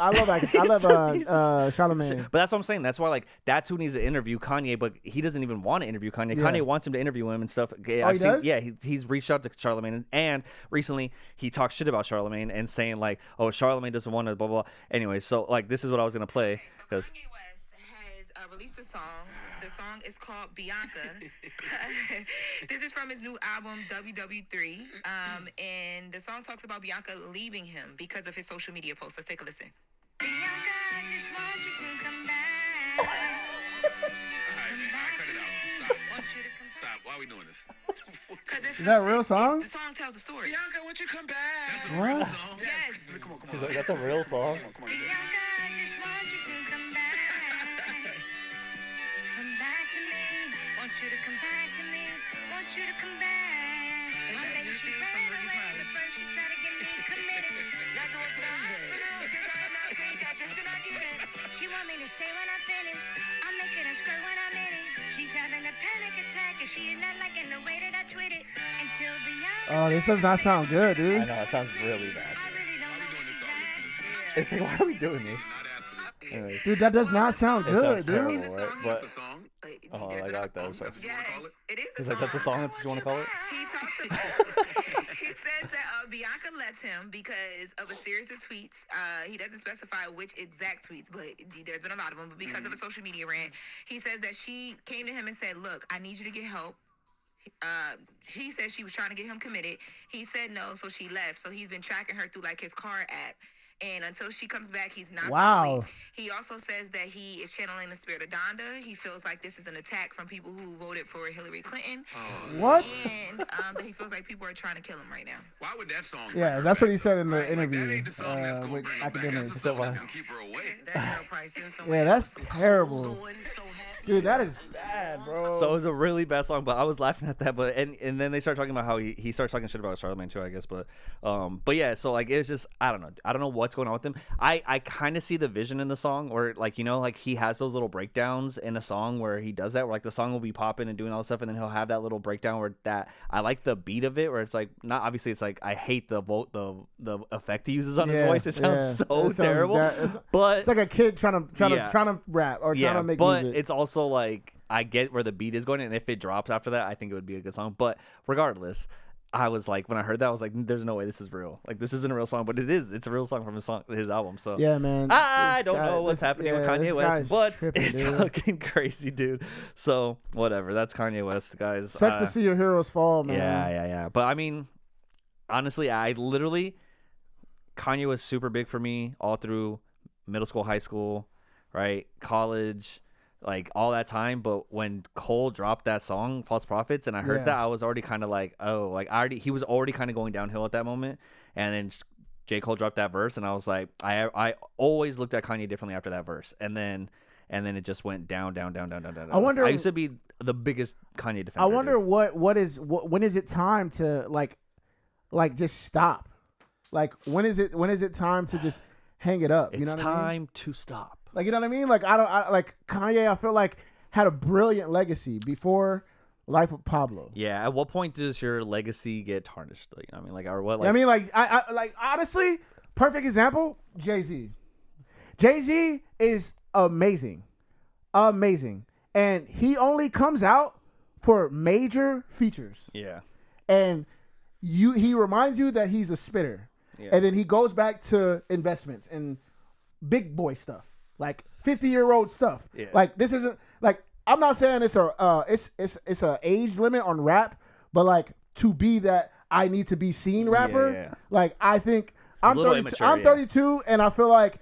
Charlemagne. But that's what I'm saying. That's why like that's who needs to interview Kanye, but he doesn't even want to interview Kanye. Kanye wants him to interview him and stuff. He does? Yeah, he's reached out to Charlemagne, and recently he talked shit about Charlemagne and saying like, oh, Charlemagne doesn't want to blah blah. Anyway, so like this is what I was gonna play because. Released a song. The song is called Bianca. This is from his new album WW3. And the song talks about Bianca leaving him because of his social media posts. Let's take a listen. Bianca, I just want you to come back. Cut it out. Stop. Why are we doing this? Is that a real song? The song tells a story. Bianca, won't you come back? That's a real song. Yes. Come on. That's a real song. Come on. Bianca, I just want you to come back. Come back to me. Want you to come back to me. Want you to come back. One day she ran away. The first she tried to get me committed. Not going to the hospital because I'm not sick. I tried to not get it. She want me to say when I finish. I'm making a skirt when I'm in it. She's having a panic attack and she is not liking the way that I tweet it. Until Bianca. Oh, this does not sound good, dude. I know it sounds really bad. I really don't know what she's at. It's like, why are we doing this? Anyways. Dude, that does not sound good, terrible, dude. right? But, it's a song. Oh, I like that. That's what you want to call it? It is a He's song. like, that's the song that you want to call it? He talks about. He says that Bianca left him because of a series of tweets. He doesn't specify which exact tweets, but there's been a lot of them. But because of a social media rant, he says that she came to him and said, "Look, I need you to get help." He said she was trying to get him committed. He said no, so she left. So he's been tracking her through like his car app. And until she comes back, he's not Wow. asleep. He also says that he is channeling the spirit of Donda. He feels like this is an attack from people who voted for Hillary Clinton. What? And that he feels like people are trying to kill him right now. Why would that song? Yeah, that's what he said in the Like, interview that ain't the song that's gonna with bring her back. That's academics. the song that's gonna keep her away. That girl probably sitting Yeah, somewhere that's with some terrible. clothes on, so happy. Dude, that is bad, bro. So it was a really bad song, but I was laughing at that. But and then they start talking about how he starts talking shit about Charlemagne too, I guess. But yeah, so like it's just I don't know what's going on with him. I kind of see the vision in the song, or like like he has those little breakdowns in a song where he does that, where like the song will be popping and doing all this stuff, and then he'll have that little breakdown where that I like the beat of it, where it's like not obviously it's like I hate the effect he uses on his voice. It sounds so terrible, but it's like a kid trying to rap or trying to make but music. it's also like I get where the beat is going, and if it drops after that, I think it would be a good song. But regardless, I was like, when I heard that, I was like, there's no way this is real. Like, this isn't a real song, but it is. It's a real song from his album. So yeah, man. I don't know what's happening with Kanye West, but tripping, it's dude. fucking crazy, dude. So whatever. That's Kanye West, guys. Sucks to see your heroes fall, man. Yeah. But I mean, honestly, Kanye was super big for me all through middle school, high school, right, college, like all that time. But when Cole dropped that song, False Prophets, and I heard that, I was already kind of like, oh, like he was already kind of going downhill at that moment. And then J. Cole dropped that verse, and I was like, I always looked at Kanye differently after that verse. And then it just went down. I wonder. I used to be the biggest Kanye defender. I wonder when is it time to like just stop? Like when is it time to just hang it up? You know what I mean? It's time to stop. Like, you know what I mean? Like like Kanye, I feel like had a brilliant legacy before Life of Pablo. Yeah. At what point does your legacy get tarnished? Like, I mean, like, or what? Like, I mean, like, I like honestly, perfect example, Jay-Z. Jay-Z is amazing, and he only comes out for major features. Yeah. And he reminds you that he's a spitter. Yeah. And then he goes back to investments and big boy stuff, like 50-year-old stuff. Yeah. Like this isn't like I'm not saying it's a age limit on rap, but like to be that I need to be seen rapper. Yeah. Like I think I'm a little 32, immature, I'm 32, and I feel like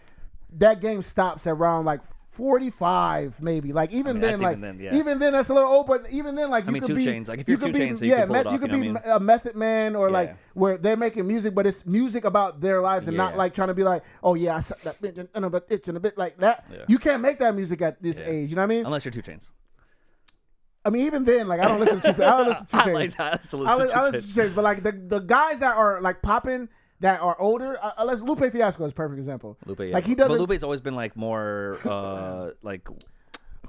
that game stops around like 45 maybe. Like even then, like even then that's a little old. But even then, like you could be 2 Chainz. Like if you're 2 Chainz, you can pull it off, you could know be what I mean? a Method Man or like where they're making music, but it's music about their lives and not like trying to be like, oh yeah, I suck that bitch and a bitch and a bit like that. Yeah. You can't make that music at this age. You know what I mean? Unless you're 2 Chainz. I mean, even then, like I don't listen to 2 Chainz. I don't listen to 2 Chainz. I like that. I listen to 2 Chainz, but like the guys that are like popping. That are older, unless Lupe Fiasco is a perfect example. Lupe, yeah. Like he doesn't. But Lupe's always been like more, like,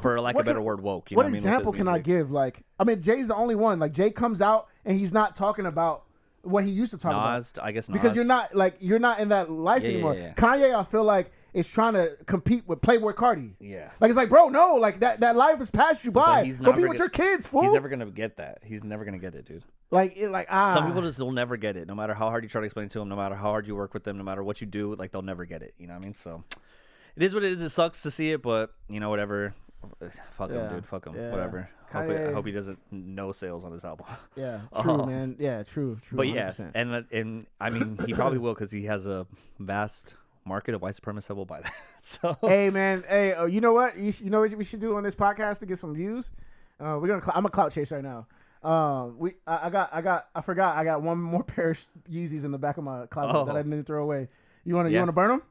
for lack of a better word, woke. You what know what example I mean? Can I give? Like, I mean, Jay's the only one. Like, Jay comes out and he's not talking about what he used to talk about. I guess Nas. Because you're not in that life anymore. Yeah. Kanye, I feel like is trying to compete with Playboy Cardi. Yeah. Like it's like, bro, no, like that life has passed you by. Go be with your kids, fool. He's never gonna get that. He's never gonna get it, dude. Some people just will never get it, no matter how hard you try to explain it to them, no matter how hard you work with them, no matter what you do, like they'll never get it. You know what I mean? So it is what it is. It sucks to see it, but you know, whatever. Fuck him, dude. Fuck him. Yeah. Whatever. I hope he doesn't no sales on his album. Yeah, true, man. Yeah, true. But 100%. Yes, and I mean, he probably will because he has a vast market of white supremacists that will buy that. So hey, man. Hey, you know what? You know what we should do on this podcast to get some views? I'm a clout chase right now. I forgot. I got one more pair of Yeezys in the back of my closet that I didn't throw away. You wanna burn them?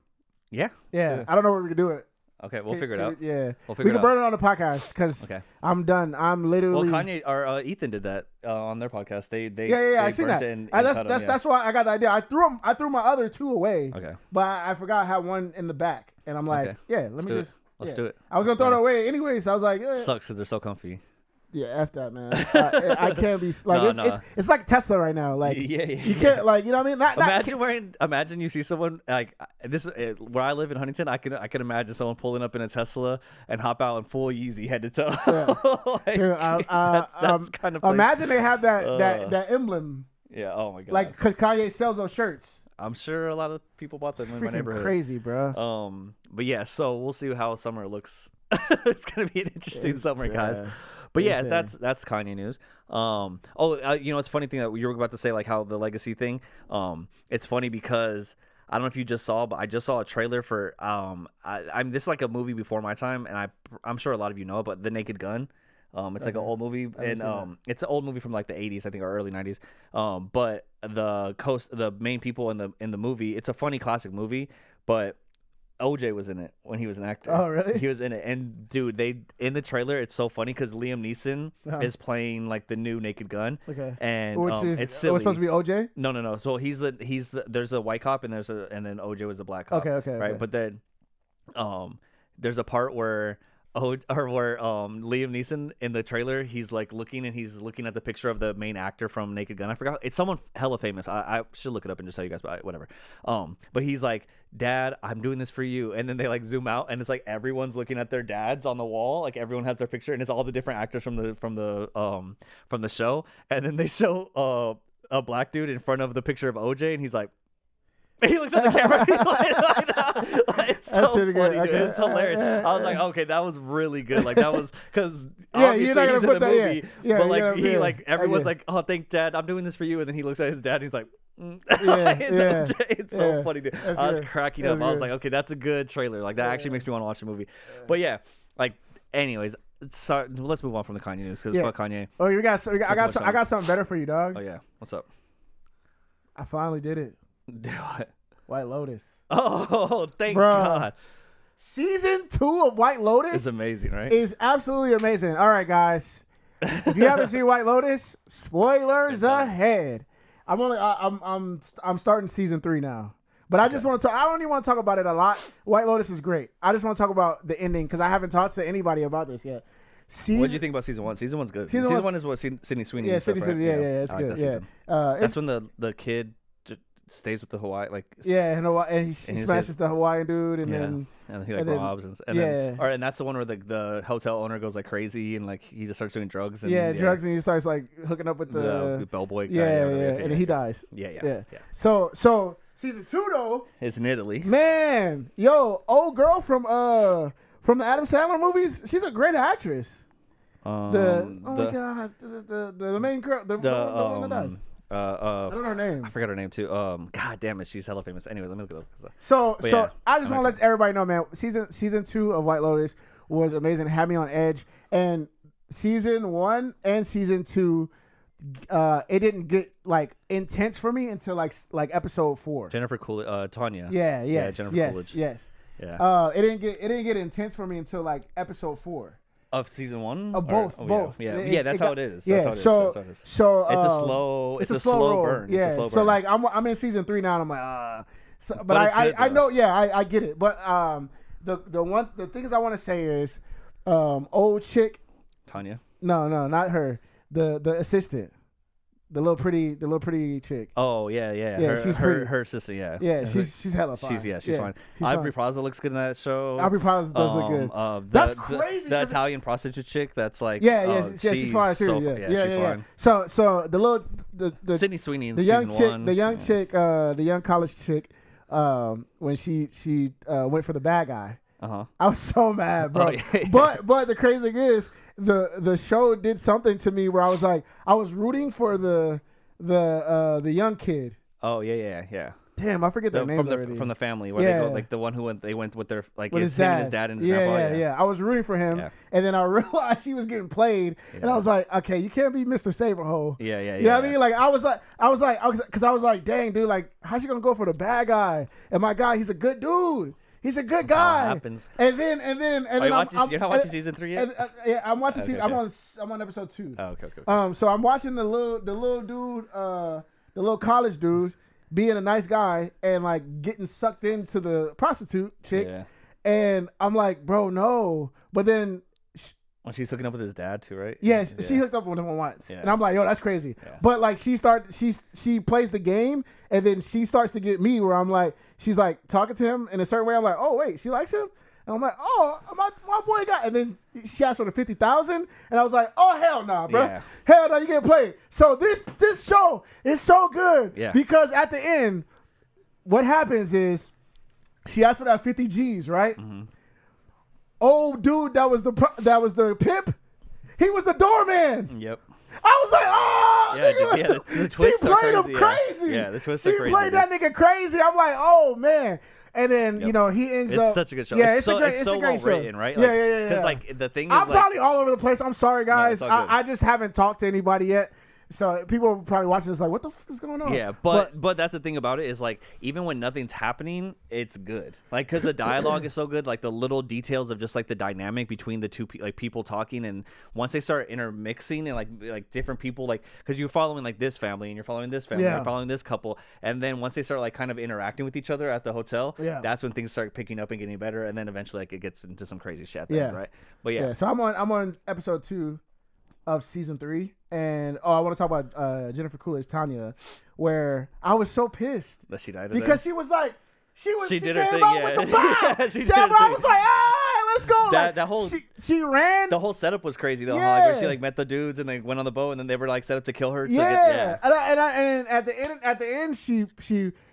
Yeah. Yeah. I don't know where we can do it. Okay, we'll figure it out. Yeah, we can burn it on the podcast because I'm done. I'm literally. Well, Kanye or Ethan did that on their podcast. They I seen that. That's why I got the idea. I threw my other 2 away. Okay. But I forgot I had one in the back, and I'm like, let's do it. I was gonna throw it away anyway, so I was like, sucks because they're so comfy. Yeah, F that, man. I can't be like it's like Tesla right now. Like you can't like you know what I mean. Imagine you see someone like this where I live in Huntington. I can imagine someone pulling up in a Tesla and hop out in full Yeezy head to toe. Yeah. That's kind of place. Imagine they have that emblem. Yeah. Oh my god. Like because Kanye sells those shirts. I'm sure a lot of people bought them in my neighborhood. Crazy, bro. But yeah, so we'll see how summer looks. It's gonna be an interesting summer, guys. But yeah, that's Kanye news. You know, it's a funny thing that you were about to say, like how the legacy thing. It's funny because I don't know if you just saw, but I just saw a trailer for this is like a movie before my time, and I'm sure a lot of you know it, but The Naked Gun. It's like an old movie, and it's an old movie from like the 80s, I think, or early 90s. But the main people in the movie, it's a funny classic movie, but OJ was in it when he was an actor. Oh, really? He was in it. And, dude, in the trailer, it's so funny because Liam Neeson is playing, like, the new Naked Gun. Okay. And it's silly. Was supposed to be OJ? No. So there's a white cop and then OJ was the black cop. Okay. Right? But then there's a part where or where Liam Neeson in the trailer, he's like looking at the picture of the main actor from Naked Gun. I forgot, it's someone hella famous. I should look it up and just tell you guys, but whatever. But he's like, Dad, I'm doing this for you, and then they like zoom out, and it's like everyone's looking at their dads on the wall, like everyone has their picture, and it's all the different actors from the show, and then they show a black dude in front of the picture of OJ, and he's like. He looks at the camera. It's so funny, dude. Okay. It's hilarious. I was like, okay, that was really good. Like that was because Yeah, obviously you're not he's gonna in the put that- movie, yeah, but like yeah, he yeah. like everyone's Yeah. like, oh, thank Dad, I'm doing this for you, and then he looks at his dad, and he's like. It's so yeah. funny, dude. That's I was good. cracking That's up. I was good. like, okay, that's a good trailer. Like that actually makes me want to watch the movie. But yeah, like, anyways, let's move on from the Kanye news because fuck Kanye. Oh, I got something better for you, dog. Oh yeah, what's up? I finally did it. Do what? White Lotus. Oh, thank Bruh. God. Season 2 of White Lotus It's amazing, right? is absolutely amazing. All right, guys. If you haven't seen White Lotus, spoilers ahead. I'm starting season 3 now. But I just want to talk. I don't even want to talk about it a lot. White Lotus is great. I just want to talk about the ending because I haven't talked to anybody about this yet. What did you think about season 1? Season 1's good. Season 1 is what Sydney Sweeney. Yeah, and stuff, Sydney right? Sweeney. Yeah, it's I like good. that Yeah, season. it's, That's when the kid stays with the Hawaii, like yeah, and he he's smashes the Hawaiian dude, and yeah. then And he like and then- robs and yeah. then, and that's the one where the hotel owner goes like crazy and like he just starts doing drugs and drugs, and he starts like hooking up with the bellboy guy. yeah, or whatever. yeah, Okay, and he dies. Yeah. So season 2 though, It's in Italy. man, old girl from the Adam Sandler movies, she's a great actress. The main girl, the one that dies. I don't know her name. I forgot her name too. God damn it, she's hella famous. Anyway, let me look it up. So But yeah, I just I'm want to let everybody know, man. Season 2 of White Lotus was amazing. It had me on edge. And season 1 and season 2, it didn't get like intense for me until like episode 4. Jennifer Coolidge, Tanya. Yeah, Jennifer Coolidge. Yes. Yeah. It didn't get intense for me until like episode 4. Of season 1? Of both. Yeah, that's how it is. Yeah, That's how it is. so It's a slow roll. burn. Yeah. It's a slow burn. So like I'm in season 3 now, and I'm like, but But it's good, I though. know, yeah, I get it. But the things I want to say is, old chick. Tanya. No, not her. The assistant. The little pretty chick. Oh yeah. Yeah, she's pretty. Her sister. Yeah. Yeah, she's hella fine. She's fine. she's Aubrey fine. Plaza looks good in that show. Aubrey Plaza does look good. That's crazy, The 'cause Italian prostitute chick. That's like she's fine too. So, Yeah, she's fine. So the Sydney Sweeney in the season young chick, 1. the young chick, the young college chick, when she went for the bad guy, I was so mad, bro. Oh, yeah. But the crazy thing is, the show did something to me where I was like, I was rooting for the young kid. Oh yeah. Damn, I forget their names already. From the family where they go like the one who they went with their like with it's his him dad. and his dad and his grandpa. Yeah. I was rooting for him, Yeah. and then I realized he was getting played, and I was like, okay, you can't be Mr. Saberho. Yeah. You know what I mean? Like I was like, dang, dude, like how's she gonna go for the bad guy? And my guy, he's a good dude. He's a good That's how it guy. happens. And then You're not watching season 3 yet? Yeah, I'm watching Okay, season. okay. I'm on episode 2. Oh, okay. So I'm watching the little dude, the little college dude, being a nice guy and like getting sucked into the prostitute chick. Yeah. And I'm like, bro, no. But then, Well, she's hooking up with his dad too, right? yes, she hooked up with him once, Yeah. and I'm like, yo, that's crazy. Yeah. But like, she plays the game, and then she starts to get me where I'm like, she's like talking to him in a certain way. I'm like, oh wait, she likes him, and I'm like, oh, my boy got. And then she asked for the 50,000, and I was like, oh hell no, bro, Yeah. hell no, you get played. So this show is so good, Yeah. because at the end, what happens is she asked for that 50 G's, right? Mm-hmm. Old dude that was the pimp, he was the doorman. Yep. I was like, oh, Yeah, nigga. dude, yeah, the twists she are played him crazy, crazy. Yeah, the twists are crazy, She played that dude. nigga crazy. I'm like, oh man. And then Yep. he ends It's up. such a good show. Yeah, it's so a great well show. written, right? Yeah, yeah. Because like the thing is, I'm like, probably all over the place. I'm sorry, guys. it's all good. I just haven't talked to anybody yet. So people are probably watching this like, what the fuck is going on? Yeah, but that's the thing about it is like even when nothing's happening, it's good. Like because the dialogue is so good, like the little details of just like the dynamic between the two people talking, and once they start intermixing and like different people, like because you're following like this family and you're following this family, and you're following this couple, and then once they start like kind of interacting with each other at the hotel, that's when things start picking up and getting better, and then eventually like it gets into some crazy shit at the end, right? But yeah. So I'm on episode 2 of season 3, and I want to talk about Jennifer Coolidge, Tanya, where I was so pissed that she died because she was like, she did her thing, with the bomb. she did her I was like, let's go. That whole she ran. The whole setup was crazy though. Like, where she like met the dudes and they went on the boat and then they were like set up to kill her. And at the end,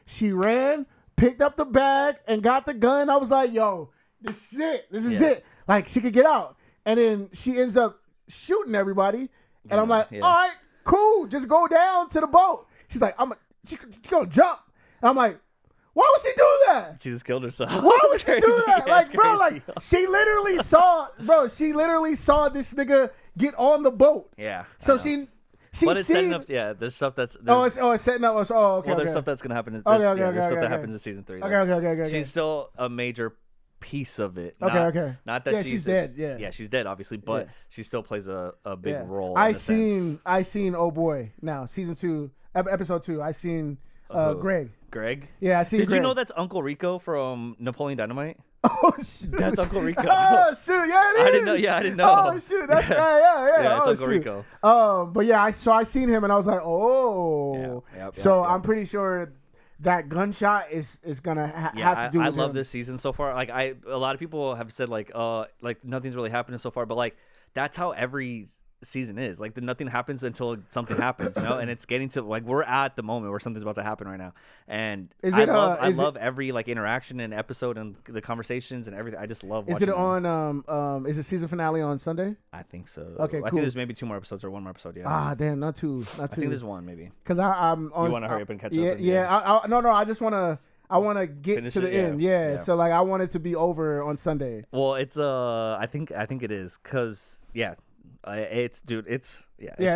she ran, picked up the bag, and got the gun. I was like, yo, this is it. This is it. Like she could get out, and then she ends up shooting everybody, and I'm like, all right, cool, just go down to the boat. She's like, she's gonna jump, and I'm like, why would she do that? She just killed herself. Why would she do that? Like, bro, like she literally saw this nigga get on the boat. Yeah. So she but it's setting up. Yeah, there's stuff that's. It's setting up. Okay. Well, there's stuff that's gonna happen. There's stuff that happens in season 3. Okay. She's still a major piece of it. Okay. Not that she's dead. Yeah, she's dead, obviously, but she still plays a big role. I seen oh boy, now season 2, episode 2. I seen Greg. Greg? Yeah, I seen. Did Greg. you know that's Uncle Rico from Napoleon Dynamite? Oh shoot, that's Uncle Rico. Oh shoot, yeah, it is. I didn't know. Yeah, I didn't know. Oh shoot, that's yeah. Yeah, it's Uncle Rico. But yeah, I seen him and I was like, oh. I'm pretty sure that gunshot is gonna have to do with I love him. this season so far. Like a lot of people have said like nothing's really happening so far, but like that's how every season is. Like nothing happens until something happens, you know. And it's getting to like we're at the moment where something's about to happen right now, and I love every like interaction and episode and the conversations and everything. I just love watching. Is it on is the season finale on Sunday? I think so. Okay, cool. I think there's maybe 2 more episodes or 1 more episode. Yeah. Ah, damn, not two. I think there's 1 maybe. Because I'm on. You want to hurry up and catch up? No. I just want to. I want to get finish to the end. Yeah. So like I want it to be over on Sunday. Well, it's I think it is because it's it's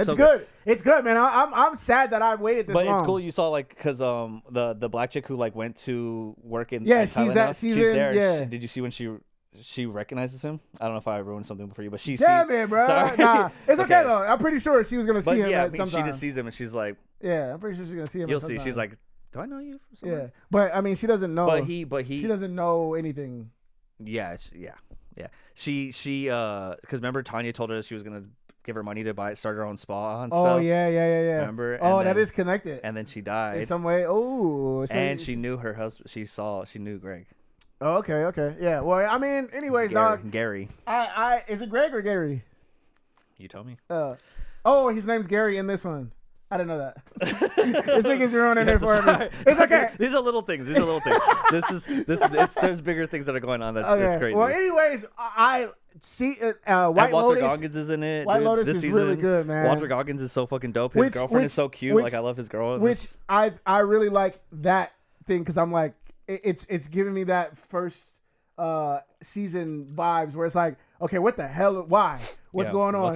good. It's good, man. I'm sad that I waited this long. But it's cool you saw like because the black chick who like went to work in she's there. Yeah. Did you see when she recognizes him? I don't know if I ruined something for you, but damn it, bro. Nah, it's okay though. I'm pretty sure she was gonna see him. Yeah, she just sees him and she's like, I'm pretty sure she's gonna see him. You'll see. She's like, do I know you from somewhere? Yeah, but I mean, she doesn't know. But he she doesn't know anything. Yeah. She because remember Tanya told her she was gonna give her money to start her own spa and stuff. Oh yeah. Remember? That is connected. And then she died in some way. Oh. And she knew her husband. She knew Greg. Oh, okay. Yeah. Well, I mean, anyways, Gary. Is it Greg or Gary? You tell me. His name's Gary in this one. I didn't know that. This nigga's ruining it for me. It's okay. These are little things. There's bigger things that are going on. That's crazy. Well, anyways, I see Walter Lotus. Goggins is in it. White Lotus this is season. really good, man. Walter Goggins is so fucking dope. His girlfriend is so cute. Like I love his girl. I really like that thing because I'm like it's giving me that first season vibes where it's like, okay, what the hell? Why? What's going on?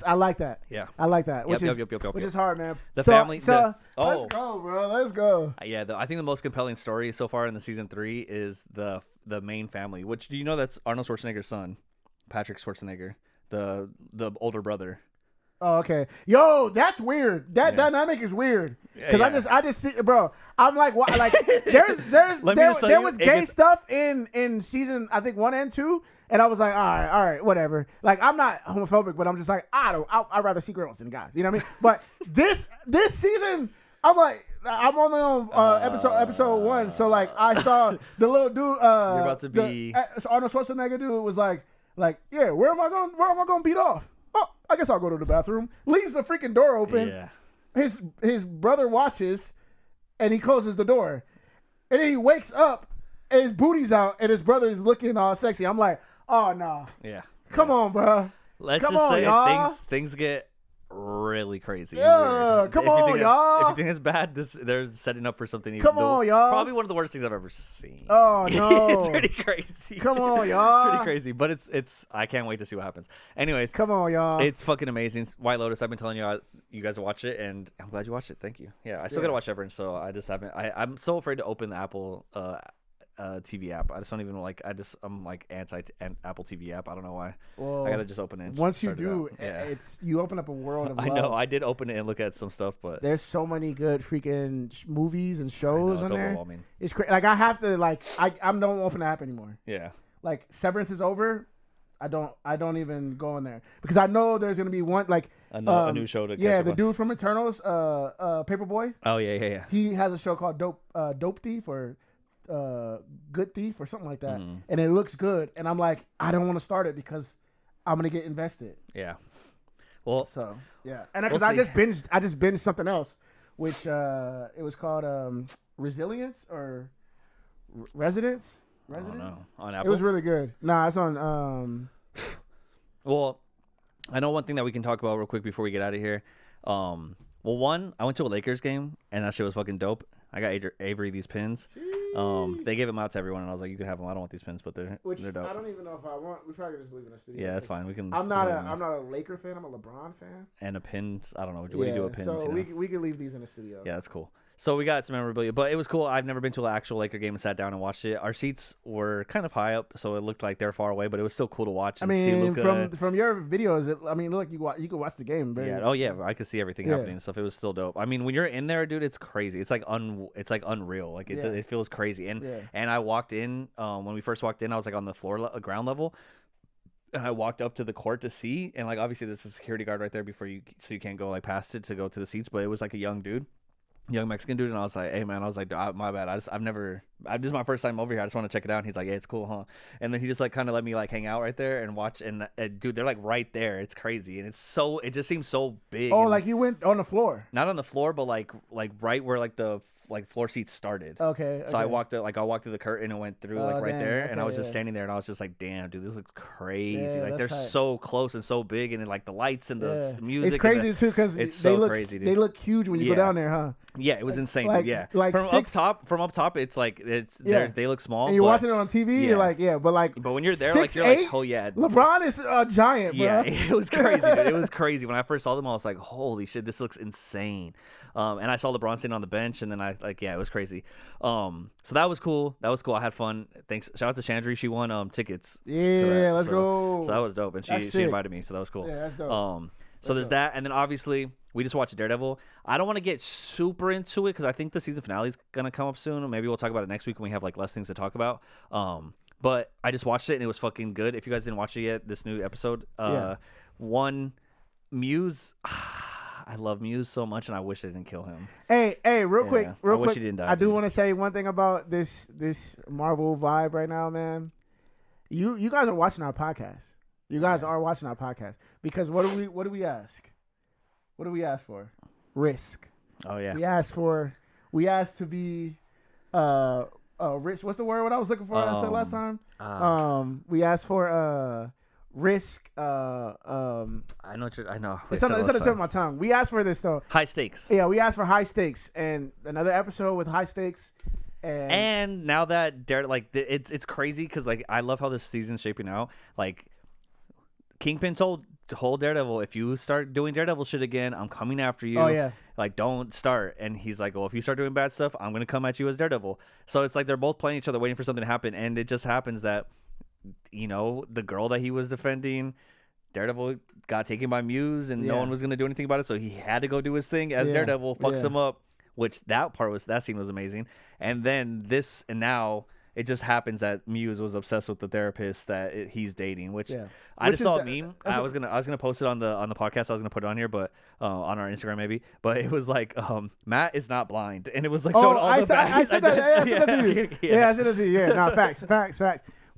I like that. Yeah, I like that. Which is hard, man. Let's go, bro. Let's go. I think the most compelling story so far in the season 3 is the main family. Which do you know that's Arnold Schwarzenegger's son, Patrick Schwarzenegger, the older brother. Oh, okay. Yo, that's weird. That dynamic is weird. Because I just see, bro. I'm like, what? Like, there was gay stuff in season, I think 1 and 2, and I was like, all right, whatever. Like, I'm not homophobic, but I'm just like, I'd rather see girls than guys. You know what I mean? But this season, I'm like, I'm only on episode 1, so like I saw the little dude. You're about to be Arnold Schwarzenegger dude was like, yeah, where am I going to beat off? Oh, I guess I'll go to the bathroom. Leaves the freaking door open. Yeah. His brother watches, and he closes the door, and then he wakes up, and his booty's out, and his brother is looking all sexy. I'm like, oh no. Yeah. Come on, bro. Let's just say y'all. things get really crazy. Yeah, weird. come If you on, think y'all. If you think it's bad, they're setting up for something even. Come on, y'all. Probably one of the worst things I've ever seen. Oh, no. It's pretty crazy. Come dude. on, y'all. It's pretty crazy, but it's. I can't wait to see what happens. Anyways, Come on, y'all. it's fucking amazing. White Lotus. I've been telling you guys to watch it, and I'm glad you watched it. Thank you. Yeah, I still gotta watch Severance, so I just haven't. I'm so afraid to open the Apple TV app. I just don't even like. I'm like anti Apple TV app. I don't know why. Well, I gotta just open it. And once you start it do, out. Yeah. it's you open up a world of I love. know. I did open it and look at some stuff, but There's so many good freaking movies and I know, shows it's on there. overwhelming. It's crazy. Like I have to like I don't open the app anymore. Yeah. Like Severance is over. I don't even go in there because I know there's gonna be one like A new show to catch yeah, up the on. dude from Eternals, Paperboy. Oh yeah. He has a show called Dope Thief or Good Thief or something like that, Mhm. and it looks good. And I'm like, I don't want to start it because I'm gonna get invested. Yeah. Well, So yeah, and because We'll I see. just binged something else, which it was called Resilience or Residence. I don't know. On It Apple. was really good. Nah, it's on. Well, I know one thing that we can talk about real quick before we get out of here. Well, one, I went to a Lakers game and that shit was fucking dope. I got Avery these pins. They gave them out to everyone, and I was like, "You can have them. I don't want these pins, but they're dope." I don't even know if I want. We probably just leave in the studio. Yeah, that's fine. We can. I'm not we can- a Laker fan. I'm a LeBron fan. And a pin. I don't know. What do you do with pins? So you know? we can leave these in the studio. Yeah, that's cool. So we got some memorabilia, but it was cool. I've never been to an actual Laker game and sat down and watched it. Our seats were kind of high up, so it looked like they're far away, but it was still cool to watch I and see mean, Luka. from your videos, it look like you could watch the game. Very, Yeah. Oh yeah. I could see everything Yeah. happening and stuff. It was still dope. I mean, when you're in there, dude, it's crazy. It's like unreal. Like Yeah. it feels crazy. And Yeah. and I walked in. When we first walked in, I was like on the ground level. And I walked up to the court to see, and like obviously there's a security guard right there before so you can't go like past it to go to the seats. But it was like a young Mexican dude, and I was like, "Hey man," I was like, "My bad. This is my first time over here. I just want to check it out." And he's like, "Yeah, it's cool, huh?" And then he just like kind of let me like hang out right there and watch. And dude, they're like right there. It's crazy, and it just seems so big. Oh, and, like you went on the floor. not on the floor, but like right where like the floor seats started. Okay. So I walked through the curtain and went through like right dang, there, and I okay, was just yeah. standing there, and I was just like, "Damn, dude, this looks crazy! Yeah, like they're that's tight. so close and so big, and like the lights and the music." It's and crazy too because it's they so look crazy, dude. they look huge when you go Yeah. down there, huh? Yeah, it was insane. like- Dude, yeah, like from six- up top, it's like Yeah. they look small. And you're but, watching it on TV, yeah. you're like, yeah, but like, but when you're there, like you're 6'8"? like, oh yeah, LeBron is a giant, bro. yeah, it was crazy. Dude. It was crazy when I first saw them. I was like, holy shit, this looks insane. And I saw LeBron sitting on the bench, and then it was crazy. So that was cool. I had fun. Thanks. Shout out to Chandri. She won tickets. to Yeah, that. let's So- go. So that was dope, and That's she sick. invited me, so that was cool. Yeah, that's dope. So there's that, and then obviously we just watched Daredevil. I don't want to get super into it because I think the season finale is gonna come up soon. Or maybe we'll talk about it next week when we have like less things to talk about. But I just watched it and it was fucking good. If you guys didn't watch it yet, this new episode, Muse. I love Muse so much, and I wish they didn't kill him. Hey, real quick, I wish he didn't die, I do dude. want to say one thing about this Marvel vibe right now, man. You guys are watching our podcast. You guys are watching our podcast because what do we ask? What do we ask for? Risk. Oh yeah. We asked to be risk. What's the word? What I was looking for? I said last time. We asked for risk. I know. I know. It's on the tip of my tongue. We asked for this though. High stakes. Yeah, we asked for high stakes and another episode with high stakes. And now that it's crazy because like I love how this season's shaping out. Like Kingpin told Daredevil, if you start doing Daredevil shit again, I'm coming after you. Oh yeah. Like don't start. And he's like, well, if you start doing bad stuff, I'm gonna come at you as Daredevil. So it's like they're both playing each other, waiting for something to happen. And it just happens that the girl that he was defending, Daredevil got taken by Muse, and no one was gonna do anything about it. So he had to go do his thing as Daredevil, fucks him up. Which that scene was amazing. And then now it just happens that Muse was obsessed with the therapist that he's dating, which I just saw a meme. I was gonna post it on the podcast. I was gonna put it on here, but on our Instagram maybe. But it was like Matt is not blind, and it was like showing all the bad. I said that. I said that to you. Yeah, I said that to you. Yeah, no, facts.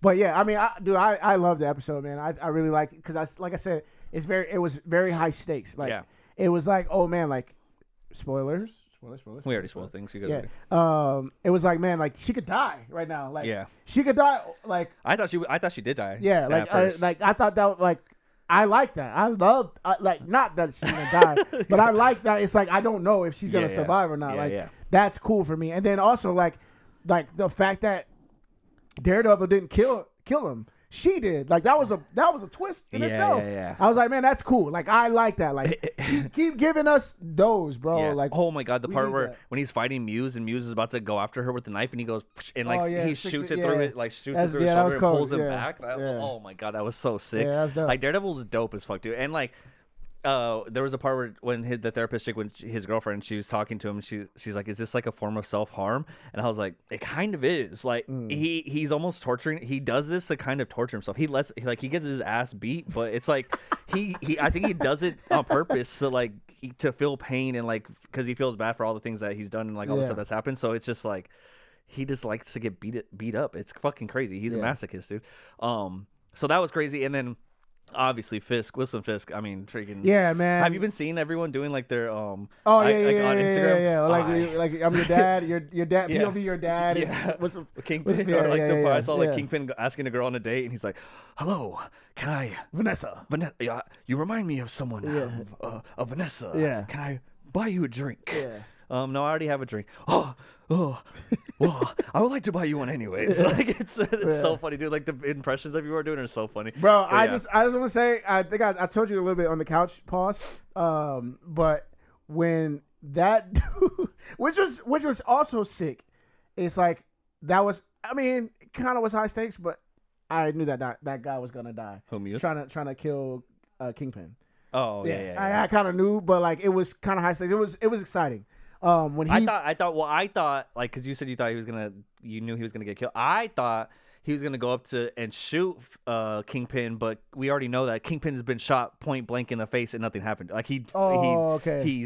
But yeah, I mean, I love the episode, man. I really like it because like I said, it was very high stakes. Like it was like, oh man, like spoilers. We already spoiled things. You guys Yeah. It was like, man, like she could die right now. Like Yeah. she could die. Like I thought she did die. yeah. at first. Like I thought that like I like that. Like not that she's gonna die, but I like that. It's like I don't know if she's gonna survive or not. That's cool for me. And then also like the fact that Daredevil didn't kill him. She did. Like that was a twist in itself. Yeah. I was like, man, that's cool. Like I like that. Like keep giving us those, bro. Yeah. Like oh my god, the part where that. when he's fighting Muse and Muse is about to go after her with the knife and he goes and like he shoots it yeah. through it, like shoots That's- it through his yeah, that shoulder was and pulls cold. him Yeah. back. Oh my god, that was so sick. Yeah, that's dope. Like Daredevil's dope as fuck, dude. And like there was a part where when the therapist chick, his girlfriend, she was talking to him, she's like, "Is this like a form of self-harm?" And I was like, "It kind of is." Like he's almost torturing. He does this to kind of torture himself. He gets his ass beat, but it's like he I think he does it on purpose to like to feel pain and like because he feels bad for all the things that he's done and like all the stuff that's happened. So it's just like he just likes to get beat up. It's fucking crazy. He's a masochist, dude. So that was crazy, and then. Obviously, Wilson Fisk. I mean, freaking. Yeah, man. Have you been seeing everyone doing like their on Instagram? Yeah. Like I'm your dad. Your dad. Yeah. POV your dad. Yeah. What's Kingpin? yeah, Or like the part I saw like yeah. Kingpin asking a girl on a date, and he's like, "Hello, can I Vanessa? Yeah, you remind me of someone. Yeah. Of Vanessa. Yeah. Can I buy you a drink? Yeah. No, I already have a drink. Well, I would like to buy you one anyways. Like it's so funny, dude. Like the impressions that you are doing are so funny, bro. I just want to say, I think I told you a little bit on the couch, pause. But when that dude, which was also sick, it's like that was. I mean, it kind of was high stakes, but I knew that guy was gonna die. Whom you? Trying to kill Kingpin. Oh yeah. I kind of knew, but like it was kind of high stakes. It was exciting. When he, I thought like because you said you knew he was gonna get killed. I thought he was gonna go up to and shoot Kingpin, but we already know that Kingpin's been shot point blank in the face and nothing happened. Like he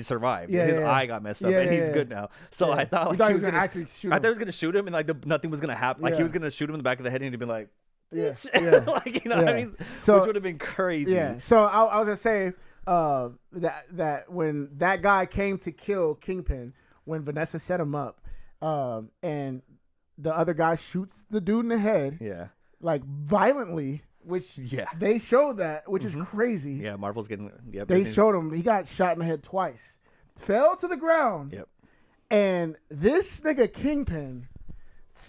survived. His eye got messed up and he's good now. So I thought like, he was gonna actually shoot him. I thought he was gonna shoot him and like nothing was gonna happen. Like he was gonna shoot him in the back of the head and he'd be like, like you know what I mean? So, which would have been crazy. Yeah. So I was gonna say. That when that guy came to kill Kingpin, when Vanessa set him up, and the other guy shoots the dude in the head, like violently, which they showed that, which is crazy. Yeah, Marvel's getting. They showed him he got shot in the head twice, fell to the ground. Yep. And this nigga Kingpin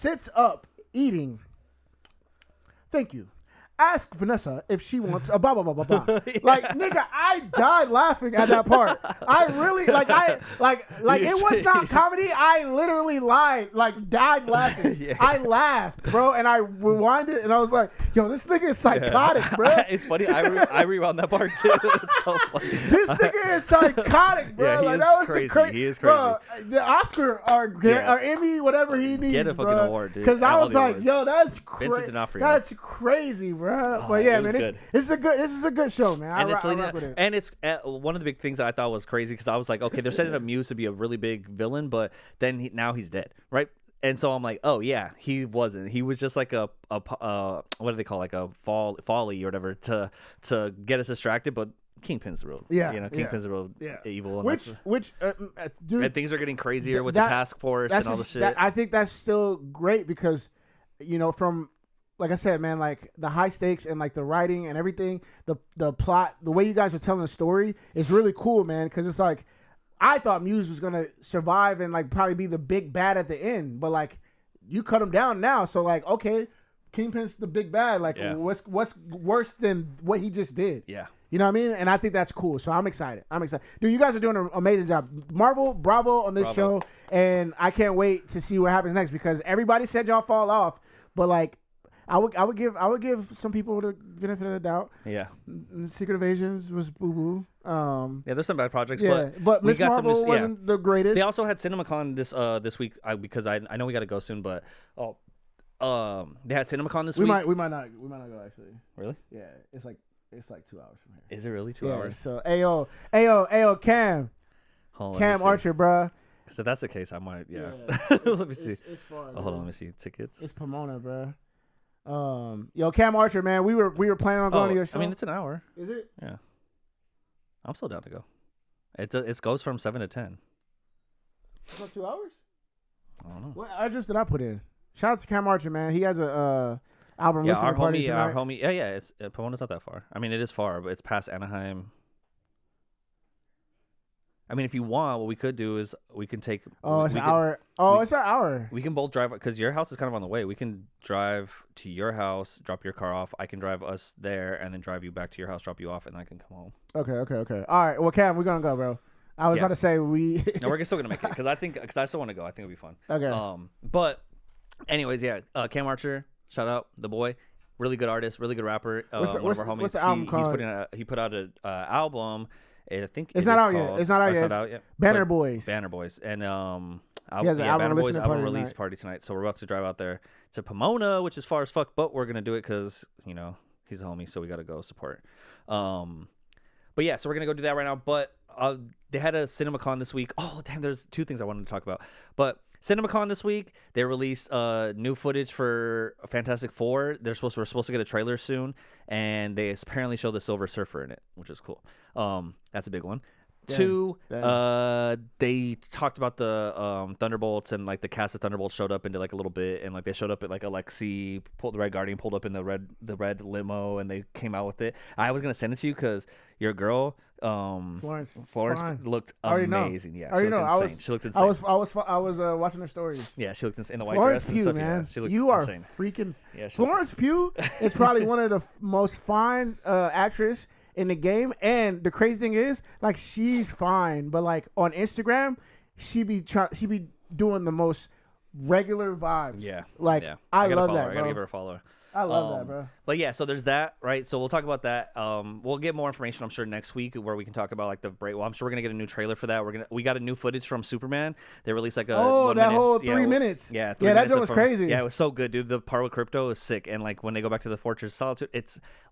sits up eating. Thank you. Ask Vanessa if she wants a blah blah blah blah blah. Like nigga, I died laughing at that part. I really like it was not comedy. I literally died laughing. I laughed, bro, and I rewinded and I was like, yo, this nigga is psychotic, bro. It's funny. I rewound that part too. It's so funny. This nigga is psychotic, bro. Yeah, he is that was crazy. He is crazy. Bro, the Oscar or Emmy, whatever he needs, get a fucking award, dude. Because I was like, awards. yo, that's Vincent D'Onofrio. That's crazy, bro. But yeah, man, this is a good show, man. And I rock with it. And it's one of the big things that I thought was crazy because I was like, okay, they're setting up Muse to be a really big villain, but then now he's dead, right? And so I'm like, oh yeah, he wasn't. He was just like a what do they call, like a folly or whatever to get us distracted, but. Kingpin's the real, Kingpin's the real evil. And dude, and things are getting crazier with the task force and all the shit. I think that's still great because, from, like I said, man, like the high stakes and like the writing and everything, the plot, the way you guys are telling the story is really cool, man. Because it's like, I thought Muse was gonna survive and like probably be the big bad at the end, but like you cut him down now, so like okay, Kingpin's the big bad. Like what's worse than what he just did? Yeah. You know what I mean? And I think that's cool. So I'm excited. Dude, you guys are doing an amazing job. Marvel, bravo on this show. And I can't wait to see what happens next because everybody said y'all fall off. But like, I would give some people the benefit of the doubt. Yeah. Secret Invasions was boo-boo. Yeah, there's some bad projects, but Miss Marvel wasn't the greatest. They also had CinemaCon this week because I know we got to go soon, but they had CinemaCon this week. We might not go actually. Really? Yeah, it's like 2 hours from here. Is it really 2 hours? So ayo Cam Archer, bruh. So if that's the case, I might. Yeah. Let me see. It's far. Hold on, let me see tickets. It's Pomona, bruh. Yo, Cam Archer, man, we were planning on going to your show. I mean, it's an hour. Is it? Yeah. I'm still down to go. It goes from 7 to 10. It's not 2 hours. I don't know. What address did I put in? Shout out to Cam Archer, man. He has a album Yeah, listening party tonight. our homie. Yeah, it's Pomona's not that far. I mean, it is far, but it's past Anaheim. I mean, if you want, what we could do is we can take. Oh, it's we an can- hour. Oh, it's an hour. We can both drive because your house is kind of on the way. We can drive to your house, drop your car off. I can drive us there, and then drive you back to your house, drop you off, and I can come home. Okay. All right. Well, Cam, we're gonna go, bro. I was Yeah. about to say we. No, we're still gonna make it because I still want to go. I think it'll be fun. Okay. But anyways, yeah. Cam Archer, shout out the boy, really good artist, really good rapper. What's the- One of our what's homies. the album called? He put out a album. I think It's it not is out yet. called- It's not out oh, yet. It's not out yet. Banner But- Boys. Banner Boys and has an yeah, album Banner Boys listening album party release tonight. party tonight. So we're about to drive out there to Pomona, which is far as fuck, but we're gonna do it because he's a homie, so we gotta go support. But yeah, so we're gonna go do that right now. But they had a CinemaCon this week. Oh damn, there's two things I wanted to talk about. But CinemaCon this week, they released new footage for Fantastic Four. We're supposed to get a trailer soon, and they apparently show the Silver Surfer in it, which is cool. That's a big one. Two, they talked about the Thunderbolts, and like the cast of Thunderbolts showed up into like a little bit, and like they showed up at like Alexi, the Red Guardian pulled up in the red limo, and they came out with it. I was gonna send it to you because your girl, Florence fine. looked I already know. amazing. Yeah, I already she know. looked insane. She looked insane. I was watching her stories. Yeah, she looked insane in the white Florence dress Pugh, and stuff. man, Yeah, she looked you are insane. freaking. Yeah, she Florence Pugh is probably one of the most fine actress in the game, and the crazy thing is, like, she's fine, but like on Instagram, she be doing the most regular vibes. Yeah, like yeah. I gotta love follow that, her. I gotta bro. give her a follow. I love that, bro. But yeah, so there's that, right? So we'll talk about that. We'll get more information, I'm sure, next week where we can talk about like the break. Well, I'm sure we're gonna get a new trailer for that. We got a new footage from Superman. They released like a whole 3 minutes. Yeah, Yeah, that minutes was crazy. Yeah, it was so good, dude. The part with Crypto is sick, and like when they go back to the Fortress of Solitude,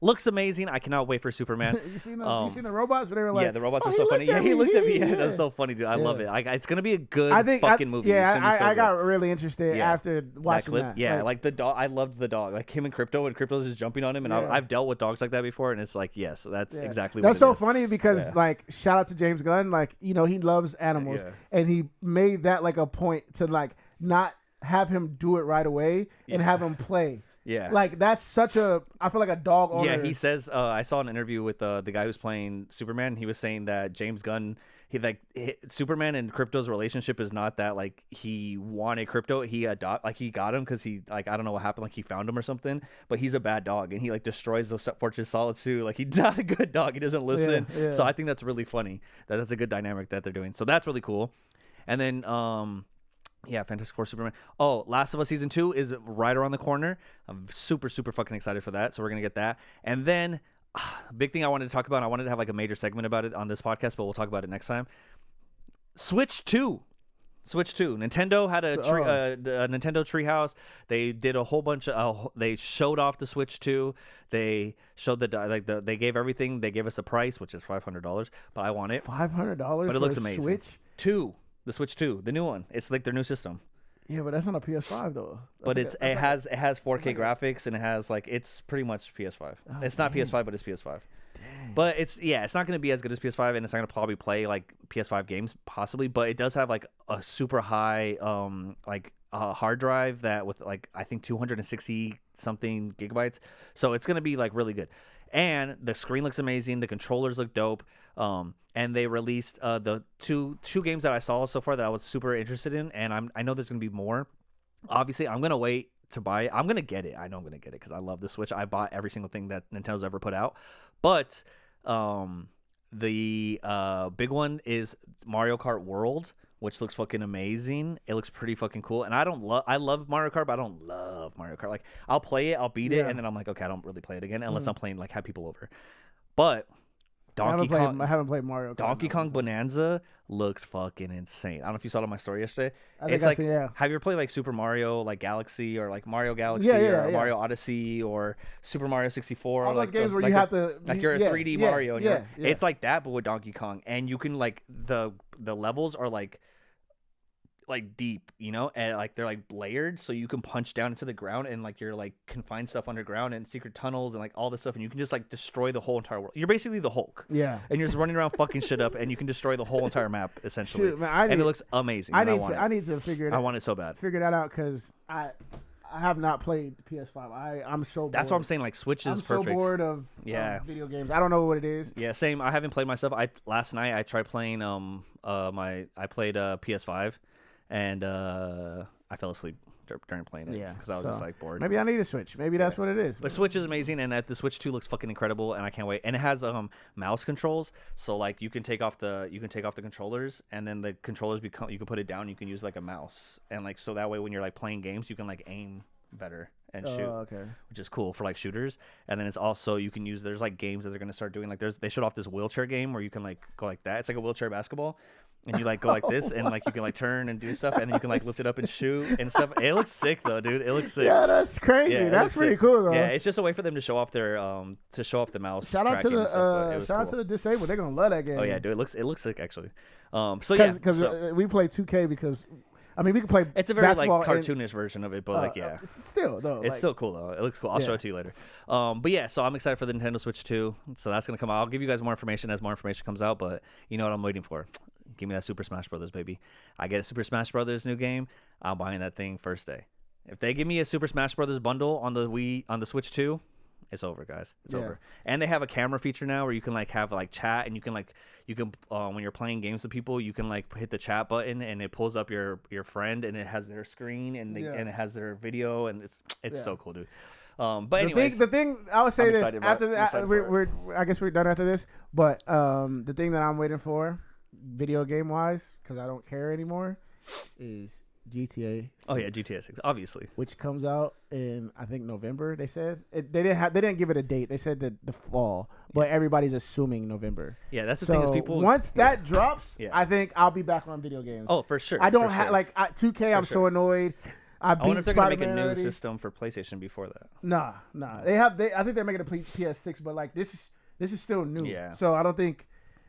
looks amazing. I cannot wait for Superman. you seen the robots? Where they were like, yeah, the robots "Oh, were he so funny. looked Yeah, at he looked at me. Yeah. Yeah, that's so funny, dude. I love it. It's gonna be a good fucking movie. Yeah, It's gonna be so I good. got really interested Yeah. after watching clip. that. Yeah, like the dog. I loved the dog. Like him and Crypto, and Crypto's just jumping on him. And Yeah. I've dealt with dogs like that before, and it's like, yes, that's Yeah. exactly That's what it so is. funny because Yeah. like shout out to James Gunn, like he loves animals, Yeah. and he made that like a point to like not have him do it right away and have him play. Yeah. Like that's such a I feel like a dog owner. Yeah, he says. I saw an interview with the guy who's playing Superman. He was saying that James Gunn, Superman and Crypto's relationship is not that like he wanted Crypto. He got him because he I don't know what happened. Like he found him or something. But he's a bad dog, and he like destroys the Fortress of Solitude. Like he's not a good dog. He doesn't listen. Yeah. So I think that's really funny. That's a good dynamic that they're doing. So that's really cool. And then yeah, Fantastic Four Superman. Oh, Last of Us Season 2 is right around the corner. I'm super, super fucking excited for that. So we're going to get that. And then, big thing I wanted to talk about, I wanted to have like a major segment about it on this podcast, but we'll talk about it next time. Switch 2. Nintendo had a Nintendo Treehouse. They did a whole bunch of. They showed off the Switch 2. They showed they gave everything. They gave us a price, which is $500, but I want it. $500. But it looks amazing. Switch? 2. The Switch 2, the new one. It's like their new system. Yeah, but that's not a PS5 though. But it has 4K graphics, and it has like it's pretty much PS5. It's not PS5, but it's PS5. Dang. But it's not going to be as good as PS5, and it's not going to probably play like PS5 games possibly. But it does have like a super high hard drive that with like I think 260 something gigabytes. So it's going to be like really good. And the screen looks amazing. The controllers look dope. And they released the two games that I saw so far that I was super interested in. And I know there's going to be more. Obviously, I'm going to wait to buy it. I'm going to get it. I know I'm going to get it because I love the Switch. I bought every single thing that Nintendo's ever put out. But the big one is Mario Kart World, which looks fucking amazing. It looks pretty fucking cool. And I love Mario Kart, but I don't love Mario Kart. Like I'll play it, I'll beat it, and then I'm like, okay, I don't really play it again unless I'm playing like have people over. But I haven't played Mario Kart. Donkey Kong Bonanza looks fucking insane. I don't know if you saw it on my story yesterday. I think Have you ever played like Super Mario like Galaxy or like Mario Galaxy or Mario Odyssey or Super Mario 64 All or those like games where like you have to like you're a 3D Mario and yeah. it's like that but with Donkey Kong, and you can like the levels are like deep, and like they're like layered, so you can punch down into the ground and like you're like can find stuff underground and secret tunnels and like all this stuff, and you can just like destroy the whole entire world. You're basically the Hulk. Yeah. And you're just running around fucking shit up, and you can destroy the whole entire map essentially. Shoot, man, and it looks amazing. I need to figure it out. I want it so bad. Figure that out because I have not played PS5. I'm so bored. That's what I'm saying. Like Switch is perfect. I'm so bored of video games. I don't know what it is. Yeah, same. I haven't played myself. Last night I tried playing I played PS5, and I fell asleep during playing it because I was just like bored. Maybe I need a Switch. Maybe that's what it is. But Switch is amazing, and the Switch 2 looks fucking incredible, and I can't wait. And it has mouse controls, so like you can take off the controllers, and then the controllers you can put it down. You can use like a mouse, and like so that way when you're like playing games, you can like aim better and shoot, which is cool for like shooters. And then it's also you can use there's like games that they're gonna start doing. Like they showed off this wheelchair game where you can like go like that. It's like a wheelchair basketball. And you like go like this, and like you can like turn and do stuff, and then you can like lift it up and shoot and stuff. It looks sick though, dude. It looks sick. Yeah, that's crazy. Yeah, that's pretty cool though. Yeah, it's just a way for them to show off their the mouse. Shout out to tracking and stuff, but it was out to the disabled. They're gonna love that game. Oh yeah, dude. It looks sick actually. Because we play 2K because. I mean, we can play. It's a very like cartoonish version of it, but like yeah, still though, it's still cool though. It looks cool. I'll show it to you later. But yeah, so I'm excited for the Nintendo Switch 2. So that's gonna come out. I'll give you guys more information as more information comes out. But you know what I'm waiting for? Give me that Super Smash Brothers, baby. I get a Super Smash Brothers new game. I'm buying that thing first day. If they give me a Super Smash Brothers bundle on the Switch 2, it's over, guys. It's over. And they have a camera feature now where you can like have like chat, and you can when you're playing games with people, you can like hit the chat button, and it pulls up your friend, and it has their screen, and and it has their video, and it's so cool, dude. But anyways, the thing I would say this after I guess we're done after this. But the thing that I'm waiting for, video game wise, because I don't care anymore, is GTA. Oh yeah, GTA 6, obviously. Which comes out in I think November. They said they didn't give it a date. They said that the fall, but everybody's assuming November. Yeah, that's the thing is people. Once that drops, I think I'll be back on video games. Oh, for sure. I don't have 2K. I'm so annoyed. I wonder if they're gonna make a new system for PlayStation before that. Nah. I think they're making a PS6, but like this is still new. Yeah. So I don't think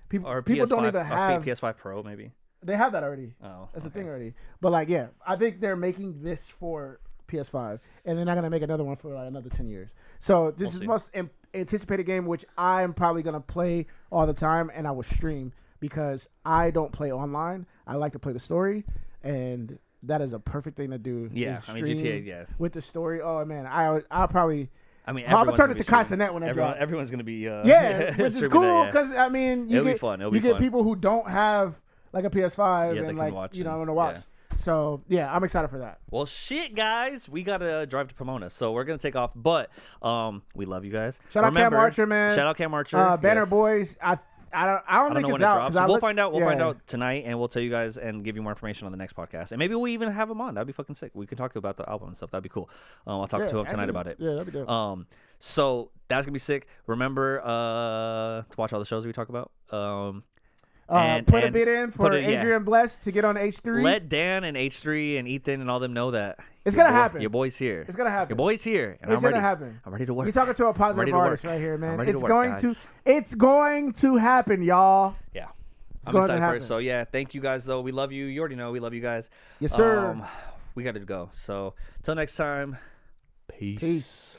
people PS5, don't even have PS5 Pro maybe. They have that already. Oh, that's the thing already. But like, yeah, I think they're making this for PS5, and they're not gonna make another one for like another 10 years. So this is the most anticipated game, which I'm probably gonna play all the time, and I will stream because I don't play online. I like to play the story, and that is a perfect thing to do. Yeah, I mean GTA, yeah. With the story, oh man, I'll probably. I mean, I'm gonna turn it to Cashapp when I drop. Everyone's gonna be yeah, which is cool because I mean, it'll be fun. You get people who don't have like a PS5 and like want to watch. Yeah. So yeah, I'm excited for that. Well, shit, guys, we gotta drive to Pomona, so we're gonna take off. But we love you guys. Shout out Cam Archer, man. Shout out Cam Archer. Banner Boys. I don't think know it's when out. It drops. We'll find out. We'll find out tonight, and we'll tell you guys and give you more information on the next podcast. And maybe we'll even have him on. That'd be fucking sick. We can talk about the album and stuff. That'd be cool. I'll talk to him tonight about it. Yeah, that'd be dope. So that's gonna be sick. Remember to watch all the shows we talk about. Put a bid in for Adrian Blest to get on H3. Let Dan and H3 and Ethan and all them know that it's gonna happen. Your boy's here. It's gonna happen. Your boy's here. And it's gonna happen. I'm ready to work. You're talking to a positive artist right here, man. It's going to happen, y'all. Yeah. I'm excited for it. So yeah, thank you guys though. We love you. You already know we love you guys. Yes, sir. We gotta go. So till next time. Peace.